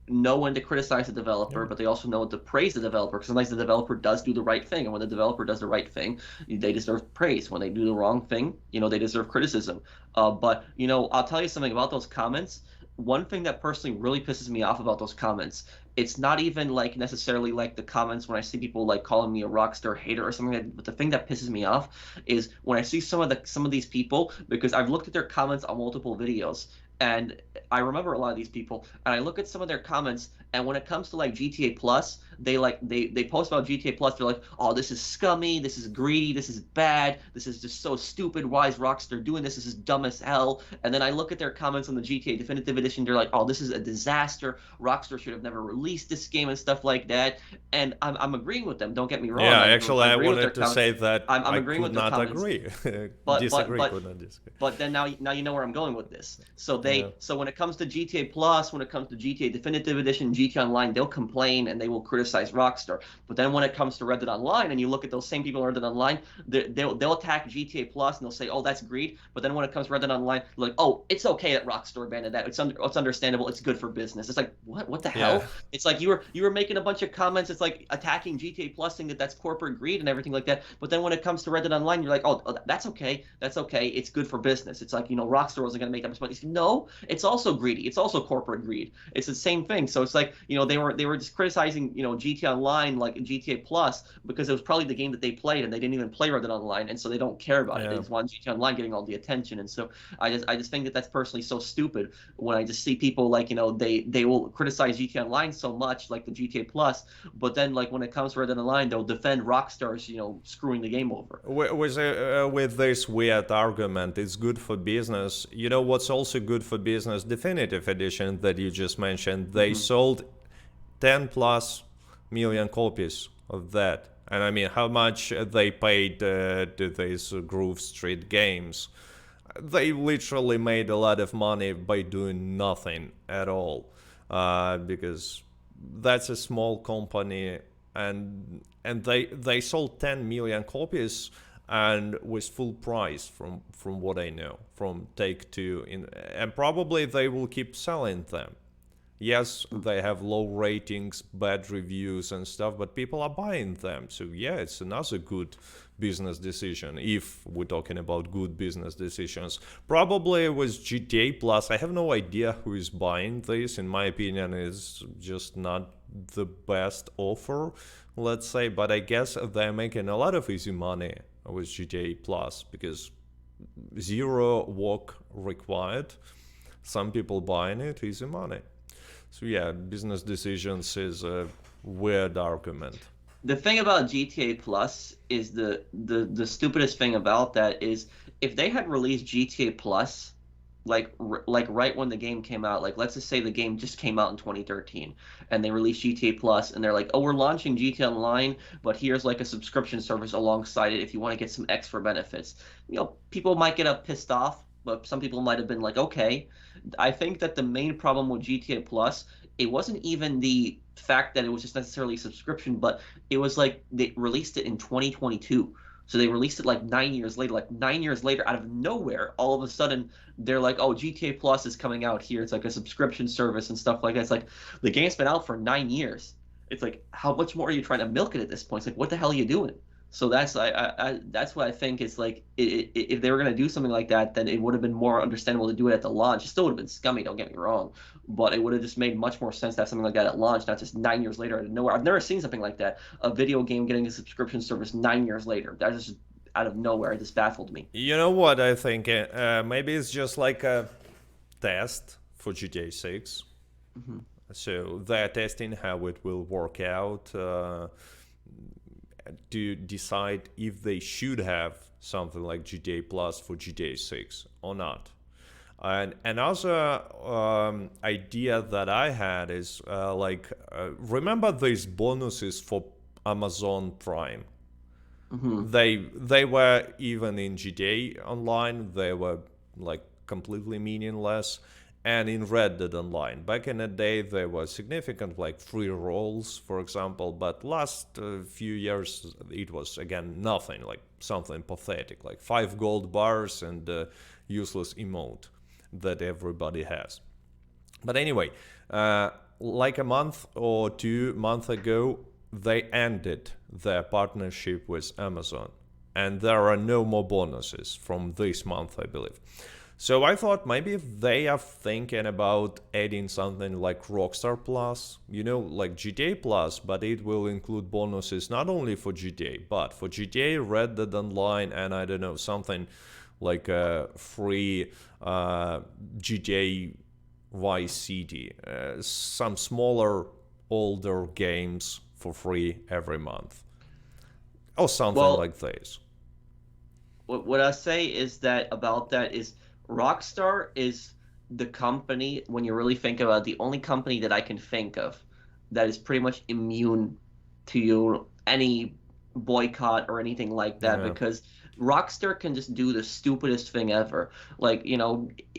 know when to criticize the developer, but they also know when to praise the developer, because sometimes the developer does do the right thing, and when the developer does the right thing, they deserve praise. When they do the wrong thing, they deserve criticism. But I'll tell you something about those comments. One thing that personally really pisses me off about those comments, it's not even necessarily the comments when I see people calling me a Rockstar hater or something like that, but the thing that pisses me off is when I see some of these people, because I've looked at their comments on multiple videos, and I remember a lot of these people, and I look at some of their comments, and when it comes to GTA Plus, they post about GTA Plus. They're like, oh, this is scummy, this is greedy, this is bad, this is just so stupid. Why is Rockstar doing this? This is dumb as hell. And then I look at their comments on the GTA Definitive Edition. They're like, oh, this is a disaster. Rockstar should have never released this game and stuff like that. And I'm agreeing with them. Don't get me wrong. Yeah, actually, I wanted to say that I'm I agreeing could with their not comments. agree. Disagree, could not disagree. But then now you know where I'm going with this. So Yeah. so when it comes to GTA Plus, when it comes to GTA Definitive Edition, GTA Online, they'll complain and they will criticize Rockstar. But then when it comes to Red Dead Online, and you look at those same people in Red Dead Online, they'll attack GTA Plus and they'll say, oh, that's greed. But then when it comes to Red Dead Online, they're like, oh, it's okay that Rockstar abandoned that. It's understandable. It's good for business. It's like, what the hell? Yeah. It's like you were making a bunch of comments. It's like attacking GTA Plus, saying that that's corporate greed and everything like that. But then when it comes to Red Dead Online, you're like, oh, that's okay. That's okay. It's good for business. It's like, Rockstar wasn't going to make that much money. No, it's also greedy. It's also corporate greed. It's the same thing. So it's like, they were just criticizing, GTA Online, like GTA Plus, because it was probably the game that they played, and they didn't even play Red Dead Online, and so they don't care about it. They just want GTA Online getting all the attention. And so I just think that that's personally so stupid when I just see people they will criticize GTA Online so much, like the GTA Plus, but then when it comes to Red Dead Online, they'll defend Rockstar's screwing the game over. With this weird argument, it's good for business. You know what's also good for business? Definitive Edition that you just mentioned, they sold 10 plus million copies of that. And I mean, how much they paid to these Groove Street games? they literally made a lot of money by doing nothing at all, because that's a small company, and they sold 10 million copies and with full price from what I know from Take-Two, and probably they will keep selling them. Yes, they have low ratings, bad reviews and stuff, but people are buying them. So yeah, it's another good business decision if we're talking about good business decisions. Probably with GTA Plus, I have no idea who is buying this. In my opinion, it's just not the best offer, let's say, but I guess they're making a lot of easy money with GTA Plus because zero work required. Some people buying it, easy money. So yeah, business decisions is a weird argument. The thing about GTA Plus is the stupidest thing about that is if they had released GTA Plus like right when the game came out, like let's just say the game just came out in 2013 and they released GTA Plus and they're like, "Oh, we're launching GTA Online, but here's like a subscription service alongside it if you want to get some extra benefits." People might get pissed off, but some people might have been like, "Okay." I think that the main problem with GTA Plus, it wasn't even the fact that it was just necessarily a subscription, but it was like they released it in 2022. So they released it like 9 years later. Like 9 years later, out of nowhere, all of a sudden they're like, "Oh, GTA Plus is coming out here. It's like a subscription service and stuff like that." It's like the game's been out for 9 years. It's like how much more are you trying to milk it at this point? It's like what the hell are you doing? So that's what I think is like if they were gonna do something like that, then it would have been more understandable to do it at the launch. It still would have been scummy, don't get me wrong, but it would have just made much more sense to have something like that at launch, not just 9 years later out of nowhere. I've never seen something like that. A video game getting a subscription service 9 years later. That just out of nowhere. It just baffled me. You know what I think? Maybe it's just like a test for GTA 6. Hmm. So they're testing how it will work out to decide if they should have something like GTA Plus for GTA 6 or not. And another idea that I had is remember these bonuses for Amazon Prime? Hmm. They were even in GTA Online. They were like completely meaningless, and in Red Dead Online. Back in the day, there were significant like free rolls, for example. But last few years, it was again nothing, like something pathetic, like 5 gold bars and useless emote that everybody has. But anyway, like a month or 2 months ago, they ended their partnership with Amazon, and there are no more bonuses from this month, I believe. So I thought maybe they are thinking about adding something like Rockstar Plus, like GTA Plus, but it will include bonuses not only for GTA, but for GTA, Red Dead Online, and I don't know, something like a free GTA Vice City, some smaller, older games for free every month, or something Well, like this. what I say is that about that is Rockstar is the company, when you really think about it, the only company that I can think of that is pretty much immune to any boycott or anything like that Yeah, because Rockstar can just do the stupidest thing ever. Like,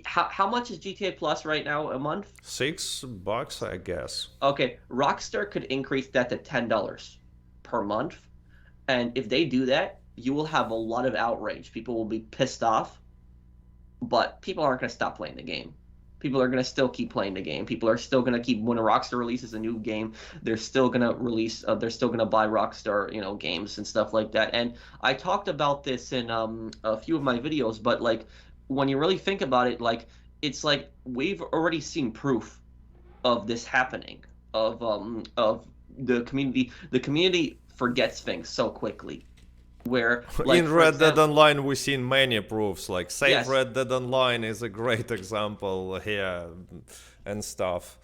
how much is GTA Plus right now a month? $6, I guess. Okay, Rockstar could increase that to $10 per month. And if they do that, you will have a lot of outrage. People will be pissed off, but people aren't going to stop playing the game. People are going to still keep playing the game. People are still going to keep when a Rockstar releases a new game, they're still going to release. They're still going to buy Rockstar, games and stuff like that. And I talked about this in a few of my videos, but like when you really think about it, like it's like we've already seen proof of this happening. Of the community. The community forgets things so quickly. Where, like In for Red Dead example, Online, we've seen many proofs. Like Save yes, Red Dead Online is a great example here, and stuff.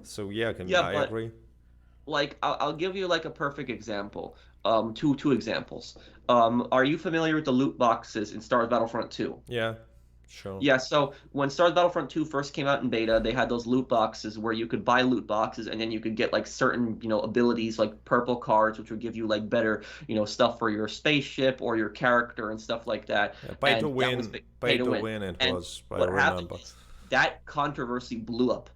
So yeah, yeah, I but agree. like I'll give you like a perfect example. Two examples. Are you familiar with the loot boxes in Star Wars Battlefront 2? Yeah. Sure. Yeah, so when Star Wars Battlefront 2 first came out in beta, they had those loot boxes where you could buy loot boxes and then you could get like certain, abilities like purple cards, which would give you like better, stuff for your spaceship or your character and stuff like that. Yeah, And that was pay pay to to win. win it And was, I what happened remember. is that controversy blew up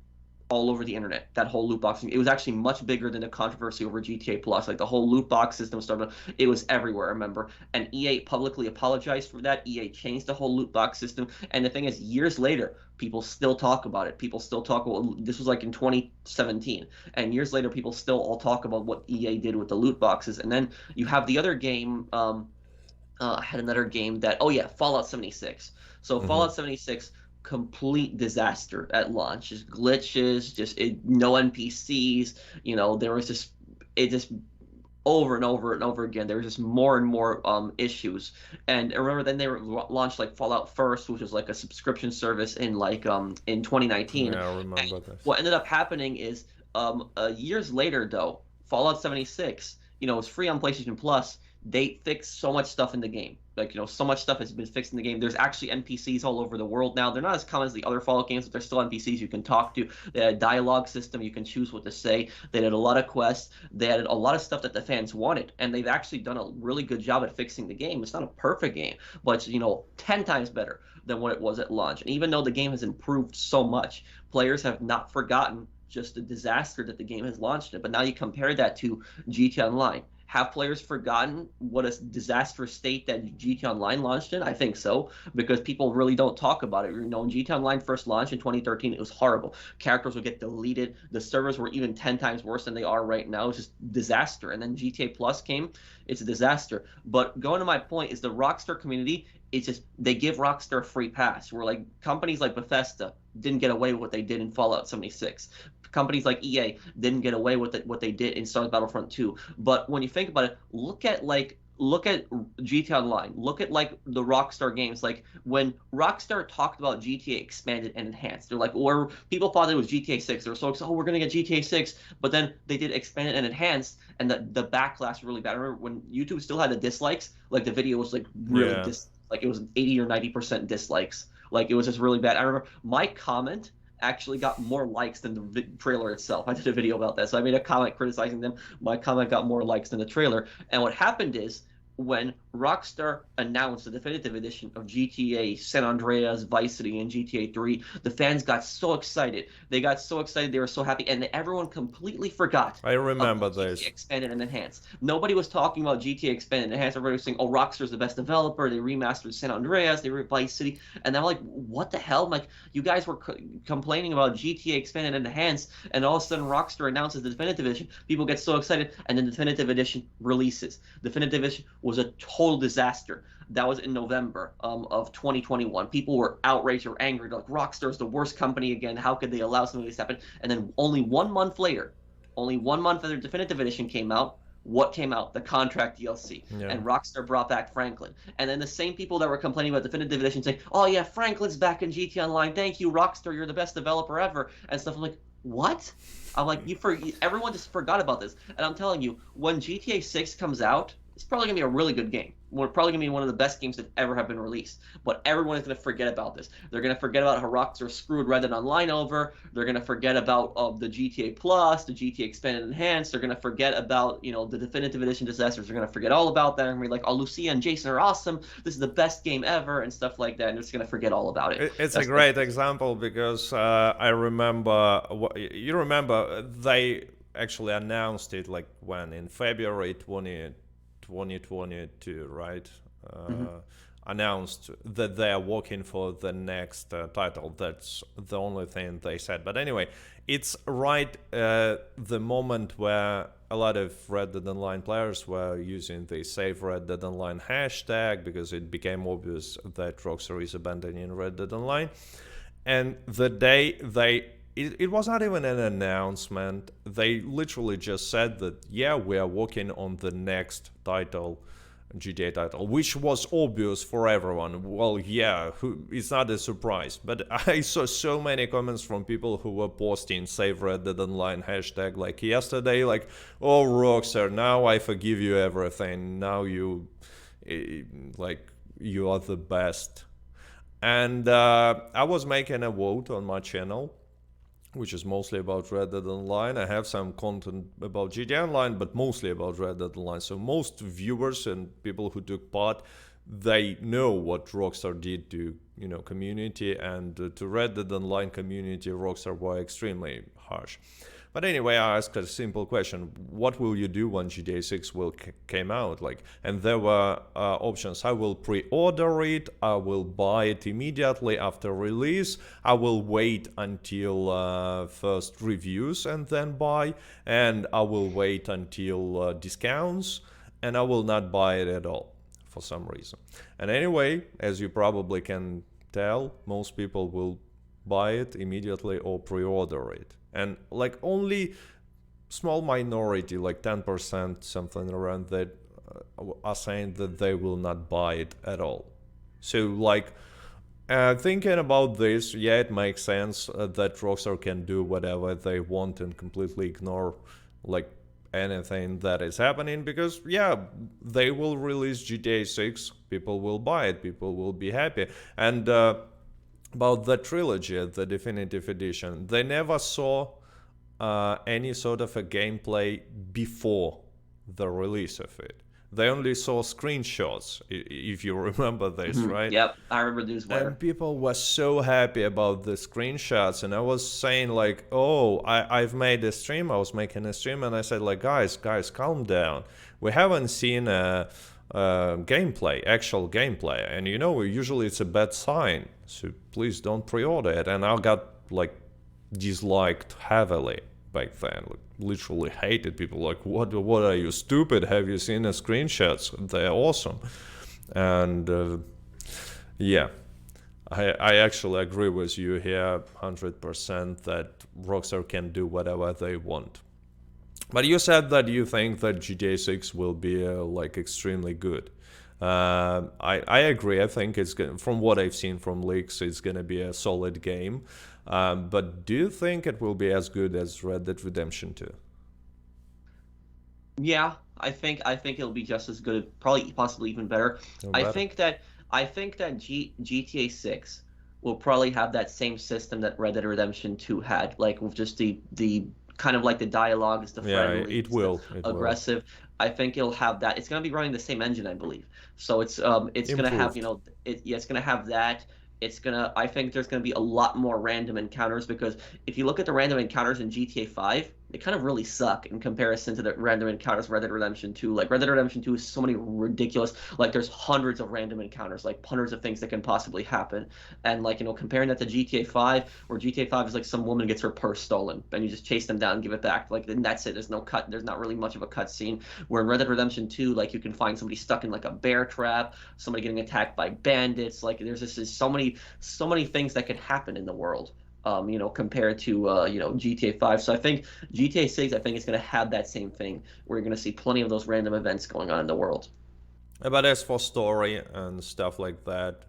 all over the internet. That whole loot box thing. It was actually much bigger than the controversy over GTA Plus. Like the whole loot box system started. It was everywhere. I remember, and EA publicly apologized for that. EA changed the whole loot box system. And the thing is, years later, people still talk about it. People still talk about this was like in 2017, and years later, people still all talk about what EA did with the loot boxes. And then you have the other game. I had another game that, oh yeah, Fallout 76. So Hmm. Fallout 76, complete disaster at launch. Just glitches, no NPCs. There was just it just over and over and over again. There was just more and more issues. And I remember then they launched like Fallout First, which was like a subscription service in 2019. Yeah, I And remember this. what ended up happening is years later though, Fallout 76, was free on PlayStation Plus. They fixed so much stuff in the game. Like, so much stuff has been fixed in the game. There's actually NPCs all over the world now. They're not as common as the other Fallout games, but they're still NPCs you can talk to. They had a dialogue system. You can choose what to say. They had a lot of quests. They added a lot of stuff that the fans wanted. And they've actually done a really good job at fixing the game. It's not a perfect game, but it's, 10 times better than what it was at launch. And even though the game has improved so much, players have not forgotten just the disaster that the game has launched in. But now you compare that to GTA Online. Have players forgotten what a disastrous state that GTA Online launched in? I think so, because people really don't talk about it. When GTA Online first launched in 2013, it was horrible. Characters would get deleted. The servers were even 10 times worse than they are right now. It's just disaster. And then GTA Plus came. It's a disaster. But going to my point is the Rockstar community, it's just they give Rockstar a free pass. Where like companies like Bethesda didn't get away with what they did in Fallout 76. Companies like EA didn't get away with what they did in Star Wars Battlefront 2. But when you think about it, look at GTA Online. Look at like the Rockstar games. Like when Rockstar talked about GTA expanded and enhanced, they're like, or people thought it was GTA 6. They were so excited, oh, we're gonna get GTA 6, but then they did expanded and enhanced, and the backlash was really bad. I remember when YouTube still had the dislikes, like the video was like really Yeah. like it was 80 or 90% dislikes. Like it was just really bad. I remember my comment actually got more likes than the trailer itself. I did a video about that. So I made a comment criticizing them. My comment got more likes than the trailer. And what happened is when Rockstar announced the definitive edition of GTA San Andreas, Vice City, and GTA 3, the fans got so excited. They got so excited. They were so happy. And everyone completely forgot I remember about GTA this. Expanded and Enhanced. Nobody was talking about GTA Expanded and Enhanced. Everybody was saying, oh, Rockstar's the best developer. They remastered San Andreas. They revamped Vice City. And I'm like, what the hell? I'm like, you guys were complaining about GTA Expanded and Enhanced, and all of a sudden Rockstar announces the definitive edition. People get so excited, and then the definitive edition releases. Definitive edition was a total disaster. That was in November of 2021. People were outraged or angry. They're like, Rockstar's the worst company again. How could they allow something like this to happen? And then only 1 month later, only 1 month after the definitive edition came out, what came out? The contract DLC. Yeah. And Rockstar brought back Franklin. And then the same people that were complaining about definitive edition saying, oh yeah, Franklin's back in GTA Online. Thank you, Rockstar. You're the best developer ever. And stuff. I'm like, what? I'm like, everyone just forgot about this. And I'm telling you, when GTA 6 comes out, it's probably going to be a really good game. We're probably going to be one of the best games that ever have been released. But everyone is going to forget about this. They're going to forget about how Rockstar screwed Red Dead Online over. They're going to forget about the GTA Plus, the GTA Expanded and Enhanced. They're going to forget about, the Definitive Edition disasters. They're going to forget all about that. They're going to be like, oh, Lucia and Jason are awesome. This is the best game ever and stuff like that. And they're just going to forget all about it. It's a great example because I remember, you remember they actually announced it like when? In February 2022, right? Announced that they are working for the next title. That's the only thing they said. But anyway, it's right the moment where a lot of Red Dead Online players were using the Save Red Dead Online hashtag because it became obvious that Rockstar is abandoning Red Dead Online. And the day it was not even an announcement. They literally just said that, yeah, we are working on the next title, GTA title, which was obvious for everyone. Well, yeah, it's not a surprise. But I saw so many comments from people who were posting Save Red Dead Online hashtag like yesterday, like, oh, Rockstar, now I forgive you everything. Now you are the best. And I was making a vote on my channel, which is mostly about Red Dead Online. I have some content about GTA Online, but mostly about Red Dead Online. So most viewers and people who took part, they know what Rockstar did to, community, and to Red Dead Online community, Rockstar were extremely harsh. But anyway, I asked a simple question: what will you do when GTA 6 will came out? And there were options: I will pre-order it, I will buy it immediately after release, I will wait until first reviews and then buy, and I will wait until discounts, and I will not buy it at all for some reason. And anyway, as you probably can tell, most people will buy it immediately or pre-order it. And only small minority, like 10%, something around that, are saying that they will not buy it at all. So thinking about this, yeah, it makes sense that Rockstar can do whatever they want and completely ignore anything that is happening, because yeah, they will release GTA 6, people will buy it, people will be happy. And about the trilogy, the definitive edition, they never saw any sort of a gameplay before the release of it. They only saw screenshots, if you remember this, right? Yep, I remember Newswire. And people were so happy about the screenshots, and I was saying I've made a stream, I was making a stream, and I said guys, calm down. We haven't seen gameplay, actual gameplay, and usually it's a bad sign, so please don't pre-order it. And I got disliked heavily back then, literally hated. People what are you, stupid? Have you seen the screenshots? They're awesome. And yeah, I actually agree with you here 100% that Rockstar can do whatever they want. But you said that you think that GTA 6 will be extremely good. I agree. I think it's gonna, from what I've seen from leaks, it's gonna be a solid game. But do you think it will be as good as Red Dead Redemption 2? Yeah, I think it'll be just as good, probably possibly even better. Or I better? think that GTA 6 will probably have that same system that Red Dead Redemption 2 had, like with just the kind of like the dialogue is the Yeah, friendly, it will. the It will. aggressive. I think it'll have that. It's gonna be running the same engine, I believe. So it's gonna have, Improved. yeah, it's gonna have that. I think there's gonna be a lot more random encounters, because if you look at the random encounters in GTA 5, they kind of really suck in comparison to the random encounters of Red Dead Redemption 2. Like Red Dead Redemption 2 is so many ridiculous, there's hundreds of random encounters, hundreds of things that can possibly happen. And comparing that to GTA 5, where GTA 5 is some woman gets her purse stolen and you just chase them down and give it back. And that's it. There's no cut. There's not really much of a cut scene. Where in Red Dead Redemption 2, you can find somebody stuck in a bear trap, somebody getting attacked by bandits. There's just so many things that could happen in the world. Compared to GTA 5. So I think GTA 6, I think, is going to have that same thing, where you're going to see plenty of those random events going on in the world. But as for story and stuff like that,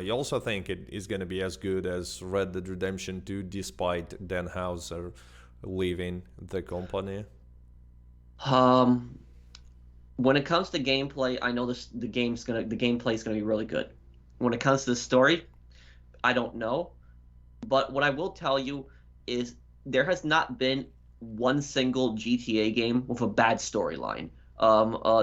you also think it is going to be as good as Red Dead Redemption 2, despite Dan Houser leaving the company? Um, when it comes to gameplay, I know the gameplay is gonna be really good. When it comes to the story, I don't know. But what I will tell you is there has not been one single GTA game with a bad storyline.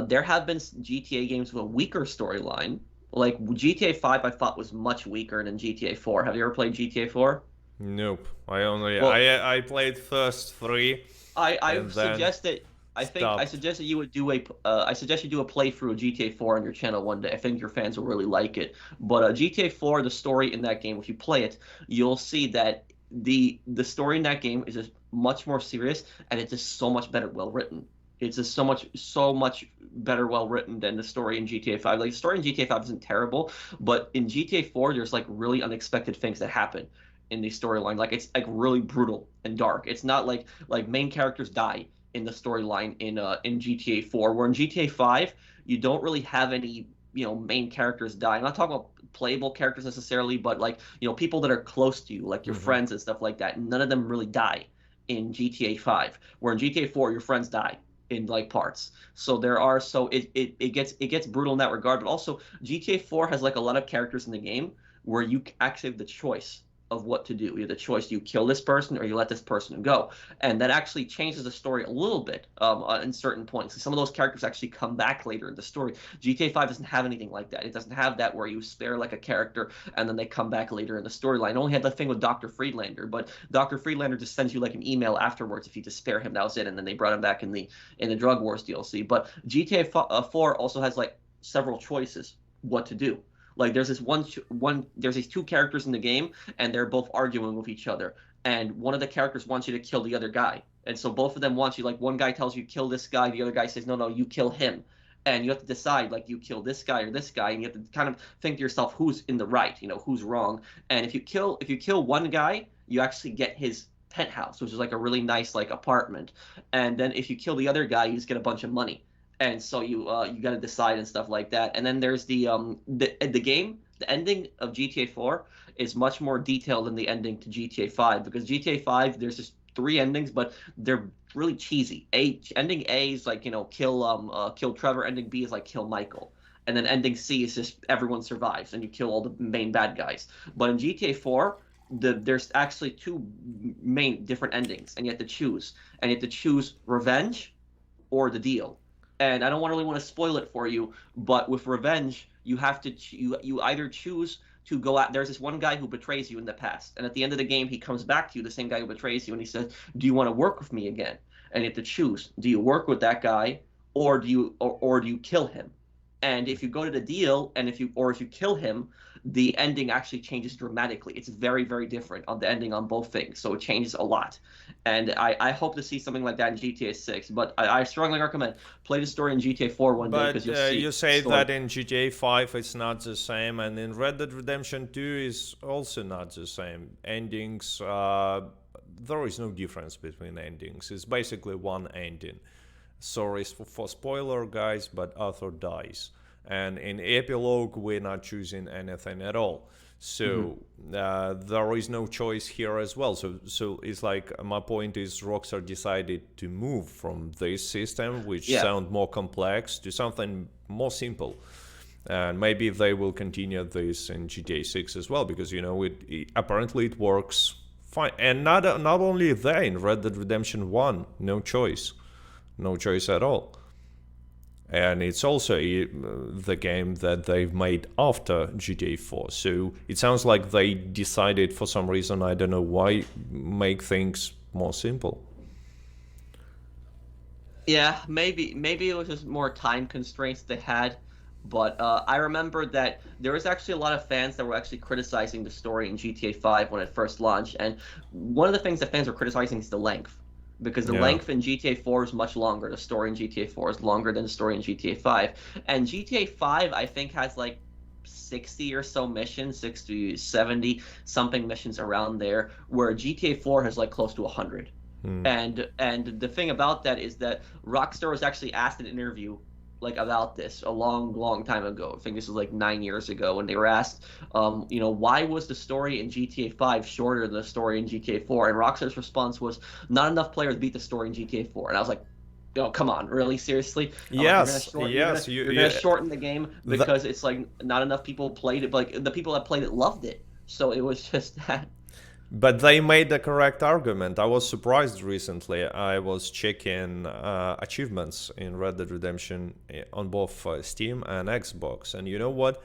There have been GTA games with a weaker storyline. Like GTA 5, I thought was much weaker than GTA 4. Have you ever played GTA 4? Nope. I only Well, I played first three I and then suggest that I stopped. suggest that you would do I suggest you do a playthrough of GTA 4 on your channel one day. I think your fans will really like it. But GTA 4, the story in that game, if you play it, you'll see that the story in that game is just much more serious, and it's just so much better well written. It's just so much better well written than the story in GTA 5. The story in GTA 5 isn't terrible, but in GTA 4 there's really unexpected things that happen in the storyline. It's really brutal and dark. It's not like main characters die in the storyline in GTA 4, where in GTA 5 you don't really have any main characters die. I'm not talking about playable characters necessarily, but people that are close to you, like your Hmm. friends and stuff like that. None of them really die in GTA 5, where in GTA 4 your friends die in parts. So it gets brutal in that regard. But also GTA 4 has a lot of characters in the game where you actually have the choice of what to do. You have the choice: do you kill this person or you let this person go? And that actually changes the story a little bit in certain points. Some of those characters actually come back later in the story. GTA 5 doesn't have anything like that. It doesn't have that where you spare like a character and then they come back later in the storyline. It only had the thing with Dr. Friedlander, but Dr. Friedlander just sends you like an email afterwards if you just spare him. That was it, and then they brought him back in the Drug Wars DLC. But GTA 4 also has like several choices what to do. Like there's there's these two characters in the game and they're both arguing with each other. And one of the characters wants you to kill the other guy. And so both of them want you, like one guy tells you kill this guy, the other guy says, no, you kill him. And you have to decide, like, you kill this guy or this guy, and you have to kind of think to yourself who's in the right, who's wrong. And if you kill one guy, you actually get his penthouse, which is like a really nice like apartment. And then if you kill the other guy, you just get a bunch of money. And so you got to decide and stuff like that. And then there's the game. The ending of GTA 4 is much more detailed than the ending to GTA 5 because GTA 5 there's just 3 endings, but they're really cheesy. Ending A is like kill Trevor. Ending B is like kill Michael. And then ending C is just everyone survives and you kill all the main bad guys. But in GTA 4, there's actually 2 main different endings, and you have to choose. And you have to choose revenge or the deal. And I don't really want to spoil it for you, but with revenge, you have to you either choose to go out. There's this one guy who betrays you in the past, and at the end of the game, he comes back to you, the same guy who betrays you, and he says, "Do you want to work with me again?" And you have to choose: do you work with that guy, or do you kill him? And if you go to the deal, and if you kill him, the ending actually changes dramatically. It's very, very different on the ending on both things, so it changes a lot. And I hope to see something like that in GTA 6. But I strongly recommend play the story in GTA 4 one day because you'll see. You say that in GTA 5 it's not the same, and in Red Dead Redemption 2 is also not the same. Endings, there is no difference between endings. It's basically one ending. Sorry for spoiler, guys, but Arthur dies. And in epilogue, we're not choosing anything at all. So there is no choice here as well. So it's like my point is Rockstar decided to move from this system, which sound more complex, to something more simple. And maybe they will continue this in GTA 6 as well, because apparently it works fine. And not only that, in Red Dead Redemption 1, no choice at all. And it's also the game that they've made after GTA 4. So it sounds like they decided for some reason, I don't know why, make things more simple. Yeah, maybe it was just more time constraints they had. But I remember that there was actually a lot of fans that were actually criticizing the story in GTA 5 when it first launched. And one of the things that fans were criticizing is the length. Because the length in GTA 4 is much longer. The story in GTA 4 is longer than the story in GTA 5. And GTA 5, I think, has like 60 or so missions, 60, 70 something missions around there, where GTA 4 has like close to 100. And the thing about that is that Rockstar was actually asked in an interview like about this a long time ago. I think this was like 9 years ago, and they were asked, why was the story in GTA 5 shorter than the story in GTA 4? And Rockstar's response was, not enough players beat the story in GTA 4. And I was like, come on, really? Seriously? Yes, you're gonna shorten the game because it's like not enough people played it. But like the people that played it loved it, so it was just that. But they made the correct argument. I was surprised recently. I was checking achievements in Red Dead Redemption on both Steam and Xbox. And you know what?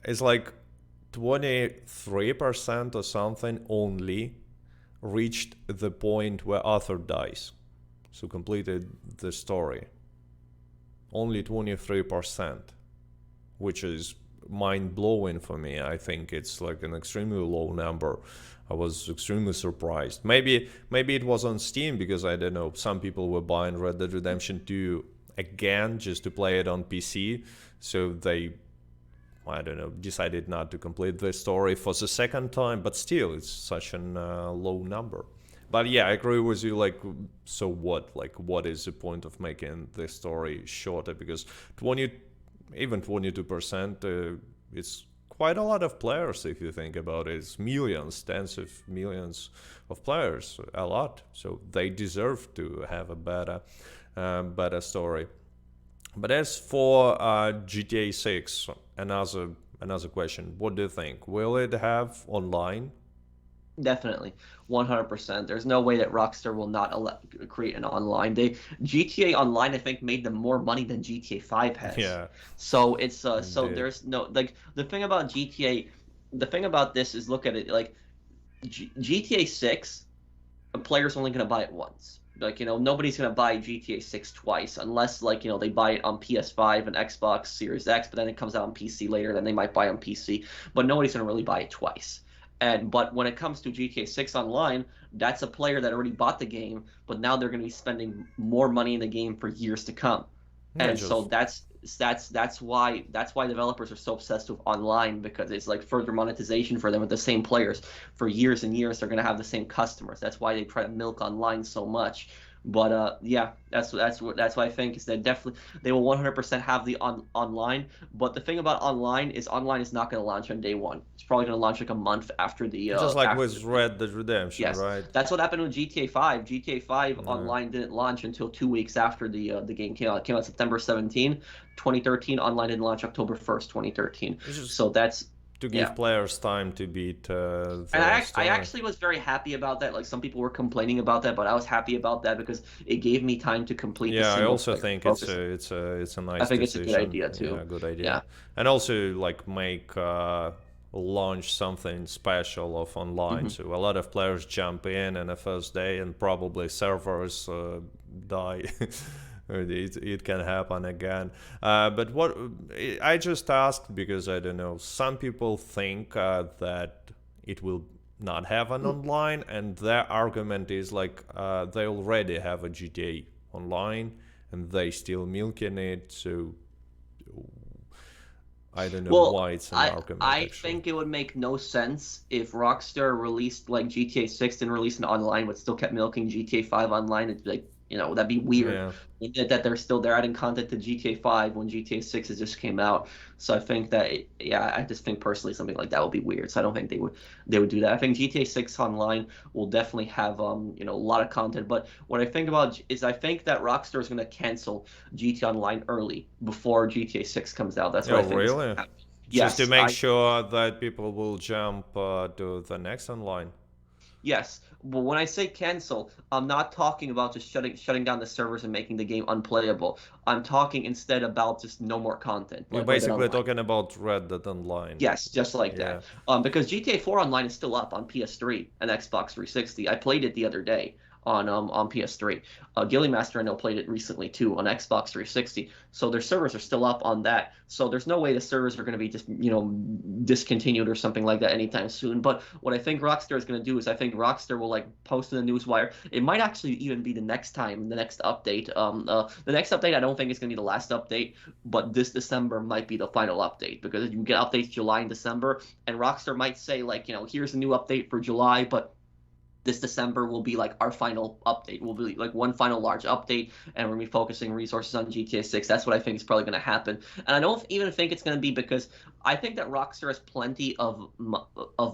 It's like 23% or something only reached the point where Arthur dies. So completed the story. Only 23%, which is mind-blowing for me. I think it's like an extremely low number. I was extremely surprised. Maybe it was on Steam because I don't know, some people were buying Red Dead Redemption 2 again just to play it on PC, so they, I don't know, decided not to complete the story for the second time, but still it's such a low number. But yeah, I agree with you, like, so what? Like, what is the point of making the story shorter? Because even 22%, it's quite a lot of players if you think about it. It's millions, tens of millions of players, a lot. So they deserve to have a better story. But as for GTA 6, another another question. What do you think? Will it have online? Definitely, 100%. There's no way that Rockstar will not create an online. GTA Online, I think, made them more money than GTA 5 has. Yeah, So indeed. there's no like the thing about GTA, the thing about this is look at it like GTA 6, a player's only gonna buy it once. Like, nobody's gonna buy GTA 6 twice unless like, they buy it on PS5 and Xbox Series X, but then it comes out on PC later, then they might buy on PC, but nobody's gonna really buy it twice. But when it comes to GTA 6 Online, that's a player that already bought the game, but now they're gonna be spending more money in the game for years to come. Yeah, And so just that's why developers are so obsessed with online, because it's like further monetization for them with the same players for years and years. They're gonna have the same customers. That's why they try to milk online so much. But yeah, that's what I think is that definitely they will 100% have the online. But the thing about online is not going to launch on day one. It's probably going to launch like a month after just like after the with thing. Red Dead Redemption, Yes, right? that's what happened with GTA 5. GTA 5 Yeah. online didn't launch until 2 weeks after the game came out. It came out September 17, 2013. Online didn't launch October 1st, 2013. It's just So that's to yeah. give players time to beat And the I story. actually was very happy about that. Like some people were complaining about that, but I was happy about that because it gave me time to complete the Yeah, I single also player think focus. it's a I nice think it's a good decision. idea Yeah, too. good idea. Yeah. And also like make launch something special of online. Hmm. So a lot of players jump in the first day, and probably servers die. It can happen again. But what I just asked because I don't know. Some people think that it will not have an online, and their argument is like they already have a GTA online and they still milking it. So I don't know Well, why it's an I argument I actually. think it would make no sense if Rockstar released like GTA 6 and released an online, but still kept milking GTA 5 online. It's like, that'd be weird. Yeah. That they're adding content to GTA 5 when GTA 6 has just came out. So I think that yeah, I just think personally something like that would be weird. So I don't think they would do that. I think GTA 6 online will definitely have a lot of content. But what I think about is I think that Rockstar is going to cancel GTA Online early before GTA 6 comes out. That's what Oh, I think is going really? to happen. Just to Yes, make sure that people will jump to the next online. yes. But when I say cancel, I'm not talking about just shutting down the servers and making the game unplayable. I'm talking instead about just no more content, You're like Red Dead basically Online. talking about Red Dead Online. Yes, just like Yeah. that. Because GTA 4 Online is still up on PS3 and Xbox 360. I played it the other day on PS3. Gilly Master I know played it recently too on Xbox 360. So their servers are still up on that. So there's no way the servers are going to be just discontinued or something like that anytime soon. But what I think Rockstar is going to do is I think Rockstar will like post in the newswire. It might actually even be the next update. The next update I don't think is going to be the last update, but this December might be the final update because you get updates July and December, and Rockstar might say like, here's a new update for July, but this December will be like our final update. Will be like one final large update, and we're gonna be focusing resources on GTA 6. That's what I think is probably gonna happen, and I don't even think it's gonna be because I think that Rockstar has plenty of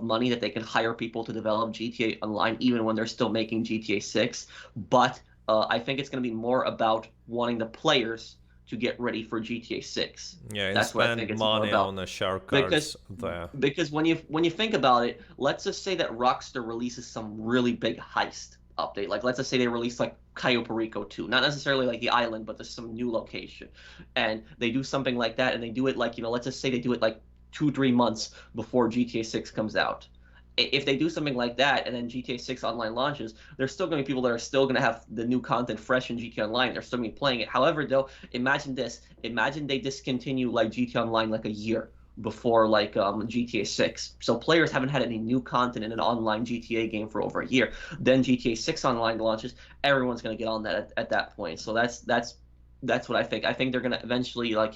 money that they can hire people to develop GTA Online, even when they're still making GTA 6. But I think it's gonna be more about wanting the players to get ready for GTA 6. Yeah, and That's what I spend think it's more money about on the shark because cards there. when you think about it, let's just say that Rockstar releases some really big heist update. Like let's just say they release like Cayo Perico 2, not necessarily like the island, but there's some new location, and they do something like that, and they do it like let's just say they do it like 2-3 months before GTA 6 comes out. If they do something like that and then GTA 6 Online launches, there's still going to be people that are still going to have the new content fresh in GTA Online. They're still going to be playing it. However, though, imagine this. Imagine they discontinue like GTA Online like a year before like GTA 6. So players haven't had any new content in an online GTA game for over a year. Then GTA 6 Online launches. Everyone's going to get on that at that point. So that's what I think. I think they're gonna eventually like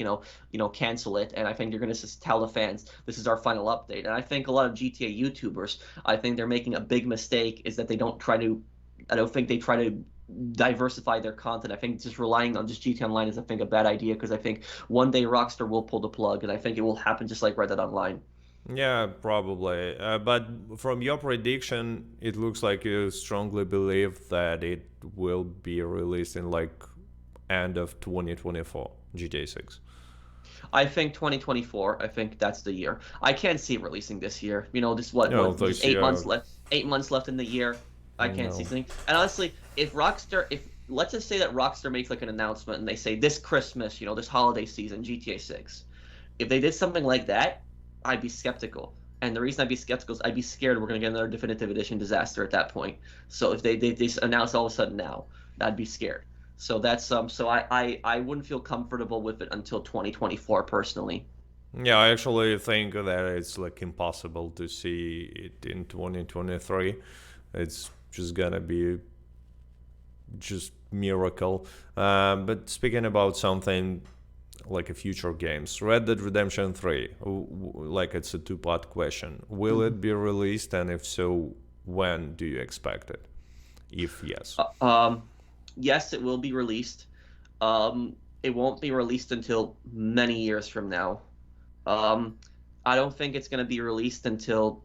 cancel it, and I think they're gonna just tell the fans this is our final update. And I think a lot of GTA YouTubers, I think they're making a big mistake is that they don't try to. I don't think they try to diversify their content. I think just relying on just GTA Online is I think a bad idea because I think one day Rockstar will pull the plug, and I think it will happen just like Red Dead Online. Yeah, probably. But from your prediction, it looks like you strongly believe that it will be released in like end of 2024, GTA 6. I think 2024. I think that's the year. I can't see it releasing this year. You know, this just this 8 months year, left. 8 months left in the year. I can't see no. something. And honestly, if let's just say that Rockstar makes like an announcement and they say this Christmas, you know, this holiday season, GTA 6. If they did something like that, I'd be skeptical. And the reason I'd be skeptical is I'd be scared we're gonna get another definitive edition disaster at that point. So if they announce all of a sudden now, I'd be scared. So that's so I wouldn't feel comfortable with it until 2024 personally. Yeah, I actually think that it's like impossible to see it in 2023. It's just gonna be just miracle. But speaking about something like a future games, Red Dead Redemption 3, like it's a two-part question. Will it be released, and if so, when do you expect it? If yes. Yes, it will be released. It won't be released until many years from now. Um, I don't think it's going to be released until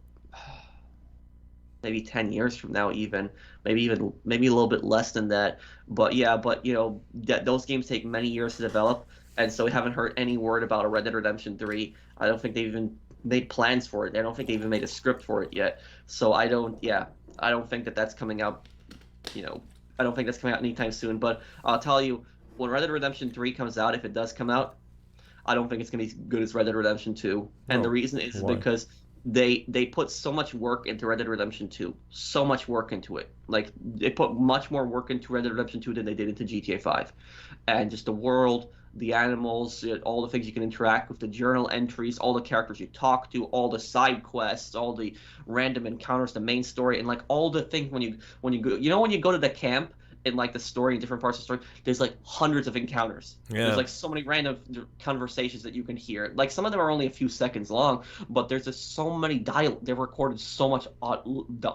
maybe 10 years from now, maybe a little bit less than that. But yeah, but you know, those games take many years to develop, and so we haven't heard any word about a Red Dead Redemption 3. I don't think they've even made plans for it. I don't think they even made a script for it yet. So I don't think that that's coming out, you know, I don't think that's coming out anytime soon. But I'll tell you, when Red Dead Redemption 3 comes out, if it does come out, I don't think it's gonna be as good as Red Dead Redemption 2. And the No. reason is Why? because they put so much work into Red Dead Redemption 2. So much work into it. Like they put much more work into Red Dead Redemption 2 than they did into GTA 5. And just the world, the animals, all the things you can interact with, the journal entries, all the characters you talk to, all the side quests, all the random encounters, the main story, and like all the things when you go, you know, when you go to the camp in like the story in different parts of the story, there's like hundreds of encounters. Yeah. There's like so many random conversations that you can hear. Like some of them are only a few seconds long, but there's just so many they've recorded so much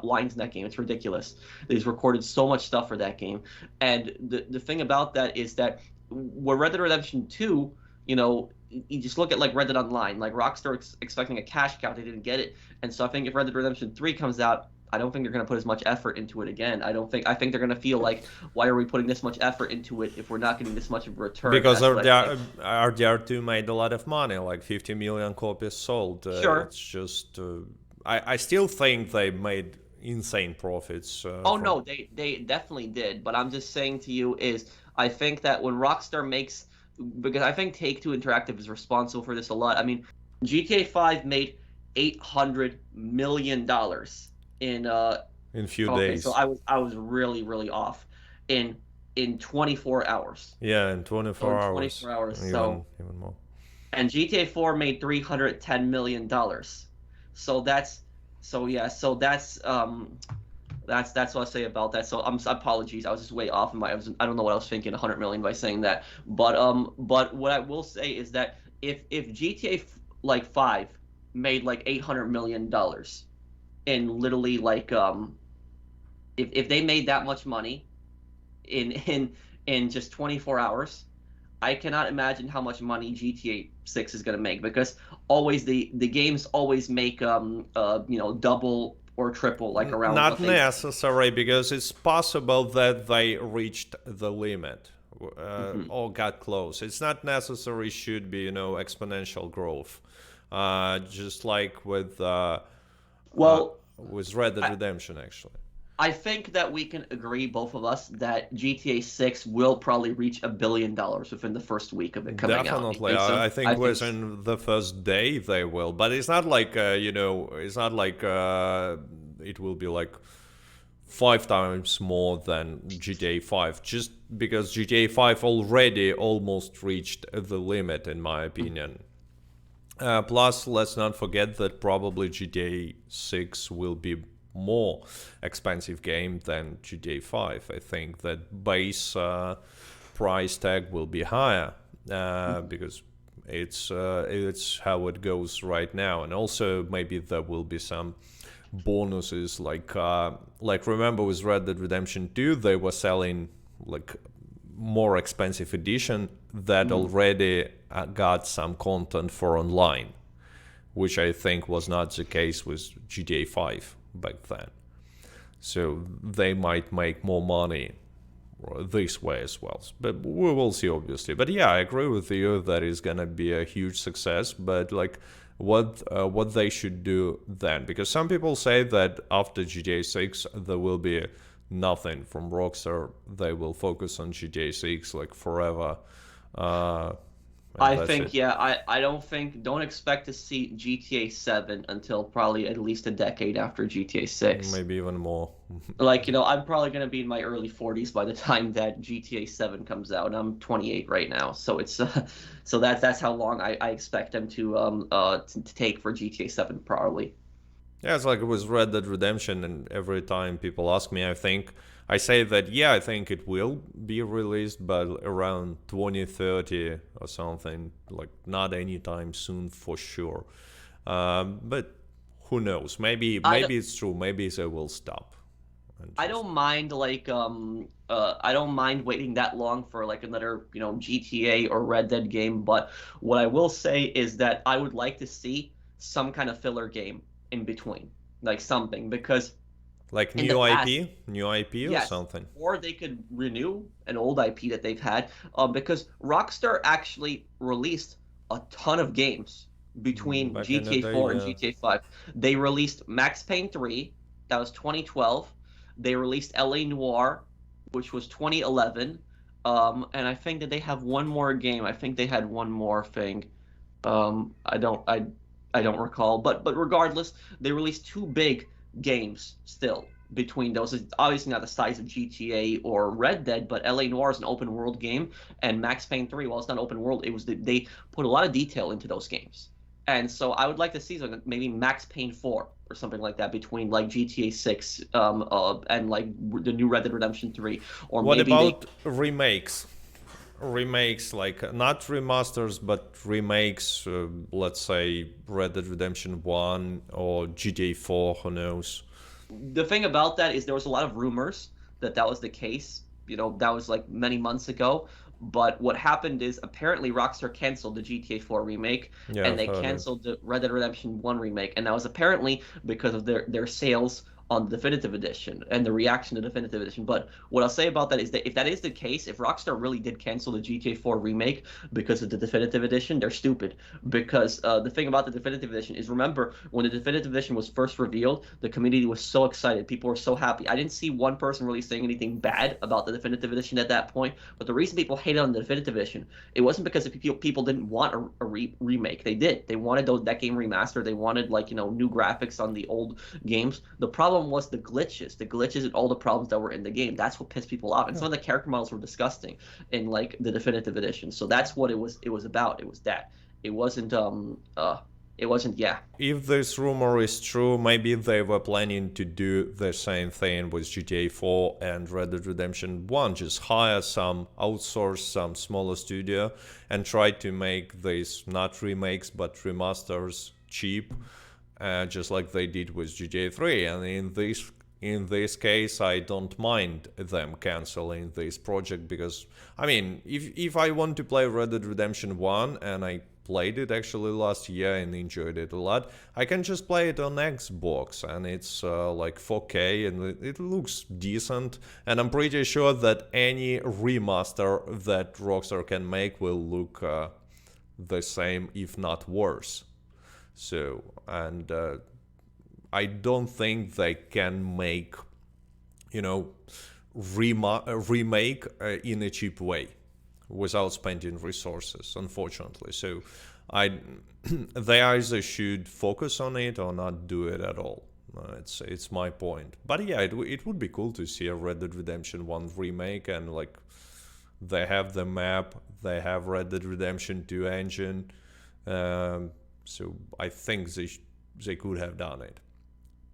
lines in that game. It's ridiculous. They've recorded so much stuff for that game. And the thing about that is that with Red Dead Redemption 2, you know, you just look at like Red Dead Online, like Rockstar expecting a cash cow, they didn't get it. And so I think if Red Dead Redemption 3 comes out, I don't think they're going to put as much effort into it again. I think they're going to feel like, why are we putting this much effort into it if we're not getting this much of a return? Because RDR2 made a lot of money, like 50 million copies sold. Sure. It's just, I still think they made insane profits. No, they definitely did. But I'm just saying to you is, I think that when Rockstar makes, because I think Take-Two Interactive is responsible for this a lot. I mean, GTA 5 made $800 million in few days. So I was really off in 24 hours. Yeah, in 24 hours. 24 hours. Even more. And GTA 4 made $310 million. So that's what I say about that. So apologies. I was just way off in I don't know what I was thinking 100 million by saying that. But what I will say is that if GTA like 5 made like $800 million in literally like if they made that much money in just 24 hours, I cannot imagine how much money GTA 6 is going to make, because always the games always make you know, double or triple, like around. Not necessary, because it's possible that they reached the limit or got close. It's not necessary should be, you know, exponential growth, just like with Red Dead Redemption actually. I think that we can agree, both of us, that GTA 6 will probably reach $1 billion within the first week of it coming out. Definitely, I think within the first day they will. But it's not like you know, it's not like it will be like 5 times more than GTA 5, just because GTA 5 already almost reached the limit, in my opinion. Plus, let's not forget that probably GTA 6 will be more expensive game than GTA 5. I think that base price tag will be higher because it's how it goes right now, and also maybe there will be some bonuses like remember with Red Dead Redemption 2 they were selling like more expensive edition that already got some content for online, which I think was not the case with GTA 5 back then. So they might make more money this way as well. But we will see, obviously. But yeah, I agree with you that it's gonna be a huge success. But like, what they should do then? Because some people say that after GTA 6 there will be nothing from Rockstar. They will focus on GTA 6 like forever. Uh, and I that's think, it. yeah, don't expect to see GTA 7 until probably at least a decade after GTA 6. Maybe even more. Like, I'm probably gonna be in my early 40s by the time that GTA 7 comes out, and I'm 28 right now. So it's so that's how long I expect them to take for GTA 7 probably. Yeah, it's like it was Red Dead Redemption, and every time people ask me, I say that yeah, I think it will be released, but around 2030 or something, like not anytime soon for sure. But who knows? I don't, Maybe it's true. Maybe they will stop and I just don't mind I don't mind waiting that long for like another, GTA or Red Dead game, but what I will say is that I would like to see some kind of filler game in between, like something, because like in the past, new IP or yes, something. or they could renew an old IP that they've had, because Rockstar actually released a ton of games between Back in the GTA day, 4 and yeah. GTA 5. They released Max Payne 3, that was 2012. They released LA Noire, which was 2011. And I think that they have one more game. I think they had one more thing. I don't recall, but regardless, they released two big games still between those. It's obviously not the size of GTA or Red Dead, but LA Noire is an open world game, and Max Payne 3, while it's not open world, they put a lot of detail into those games. And so I would like to see something, maybe Max Payne 4 or something like that between like GTA 6 and like the new Red Dead Redemption 3, or What maybe they about remakes? Remakes like not remasters but remakes, let's say Red Dead Redemption 1 or GTA 4, who knows. the thing about that is there was a lot of rumors that that was the case. That was like many months ago. But what happened is apparently Rockstar canceled the GTA 4 remake Yeah, and I've they heard it. canceled the Red Dead Redemption 1 remake. And that was apparently because of their sales on the Definitive Edition and the reaction to Definitive Edition. But what I'll say about that is that if that is the case, if Rockstar really did cancel the GTA 4 remake because of the Definitive Edition, they're stupid. Because the thing about the Definitive Edition is, remember, when the Definitive Edition was first revealed, the community was so excited. People were so happy. I didn't see one person really saying anything bad about the Definitive Edition at that point. But the reason people hated on the Definitive Edition, it wasn't because people didn't want a remake. They did. They wanted that game remastered. They wanted like new graphics on the old games. The problem was the glitches and all the problems that were in the game. That's what pissed people off. And some of the character models were disgusting in like the Definitive Edition. So that's what it was about. It was that. It wasn't it wasn't, yeah. If this rumor is true, maybe they were planning to do the same thing with GTA 4 and Red Dead Redemption 1, just hire outsource some smaller studio and try to make these not remakes but remasters cheap, just like they did with GTA 3. And in this case, I don't mind them canceling this project because, I mean, if I want to play Red Dead Redemption 1 and I played it actually last year and enjoyed it a lot, I can just play it on Xbox and it's like 4K and it looks decent, and I'm pretty sure that any remaster that Rockstar can make will look the same, if not worse. So, and I don't think they can make, you know, remake in a cheap way without spending resources, unfortunately. So I they either should focus on it or not do it at all. It's my point. But yeah, it would be cool to see a Red Dead Redemption 1 remake, and like they have the map, they have Red Dead Redemption 2 engine, so I think they could have done it.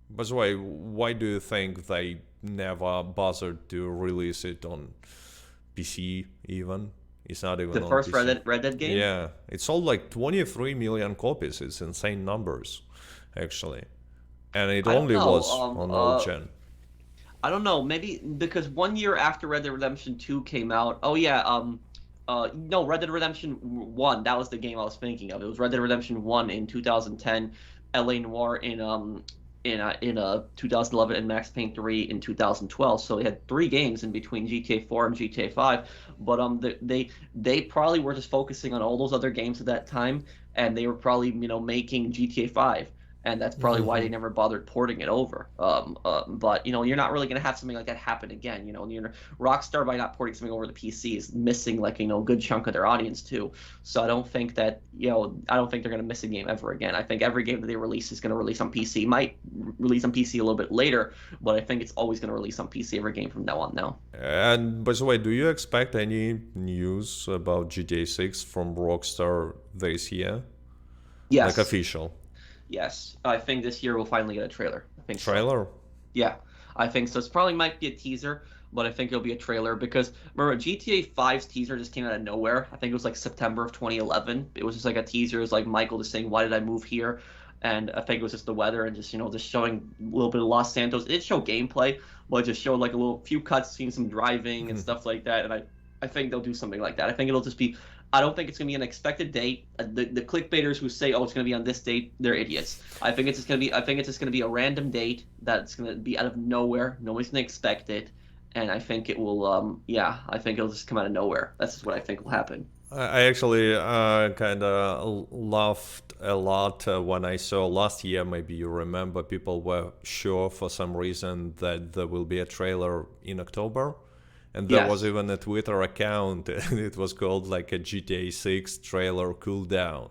By the way, why do you think they never bothered to release it on PC even? It's not even The on first PC. Red Dead game? Yeah, it sold like 23 million copies. It's insane numbers, actually. And it I don't only know. was on old gen. I don't know. Maybe because one year after Red Dead Redemption 2 came out. Oh yeah, no, Red Dead Redemption 1, that was the game I was thinking of. It was Red Dead Redemption 1 in 2010, LA Noire in in 2011 and Max Payne 3 in 2012. So they had 3 games in between GTA 4 and GTA 5. But they probably were just focusing on all those other games at that time, and they were probably making GTA 5. And that's probably why they never bothered porting it over. But you're not really gonna have something like that happen again. Rockstar, by not porting something over to PC, is missing like a good chunk of their audience too. So I don't think that I don't think they're gonna miss a game ever again. I think every game that they release is gonna release on PC. Might release on PC a little bit later, but I think it's always gonna release on PC every game from now on now. And by the way, do you expect any news about GTA 6 from Rockstar this year? Like Yes, official yes. I think this year we'll finally get a trailer. I think so. trailer? Yeah, I think so. It's probably might be a teaser, but I think it'll be a trailer because remember GTA 5's teaser just came out of nowhere. I think it was like September of 2011. It was just like a teaser. It was like Michael just saying, "Why did I move here?" And I think it was just the weather and just showing a little bit of Los Santos. It didn't show gameplay, but it just showed like a little few cutscenes, some driving and stuff like that. And I think they'll do something like that. I think it'll just be. I don't think it's gonna be an expected date. The clickbaiters who say, "Oh, it's gonna be on this date," they're idiots. I think it's just gonna be. I think it's just gonna be a random date that's gonna be out of nowhere. Nobody's gonna expect it, and I think it will. Yeah, I think it'll just come out of nowhere. That's just what I think will happen. I actually kind of laughed a lot when I saw last year, maybe you remember, people were sure for some reason that there will be a trailer in October. And there was Yes. even a Twitter account, and it was called like a GTA 6 trailer cooldown.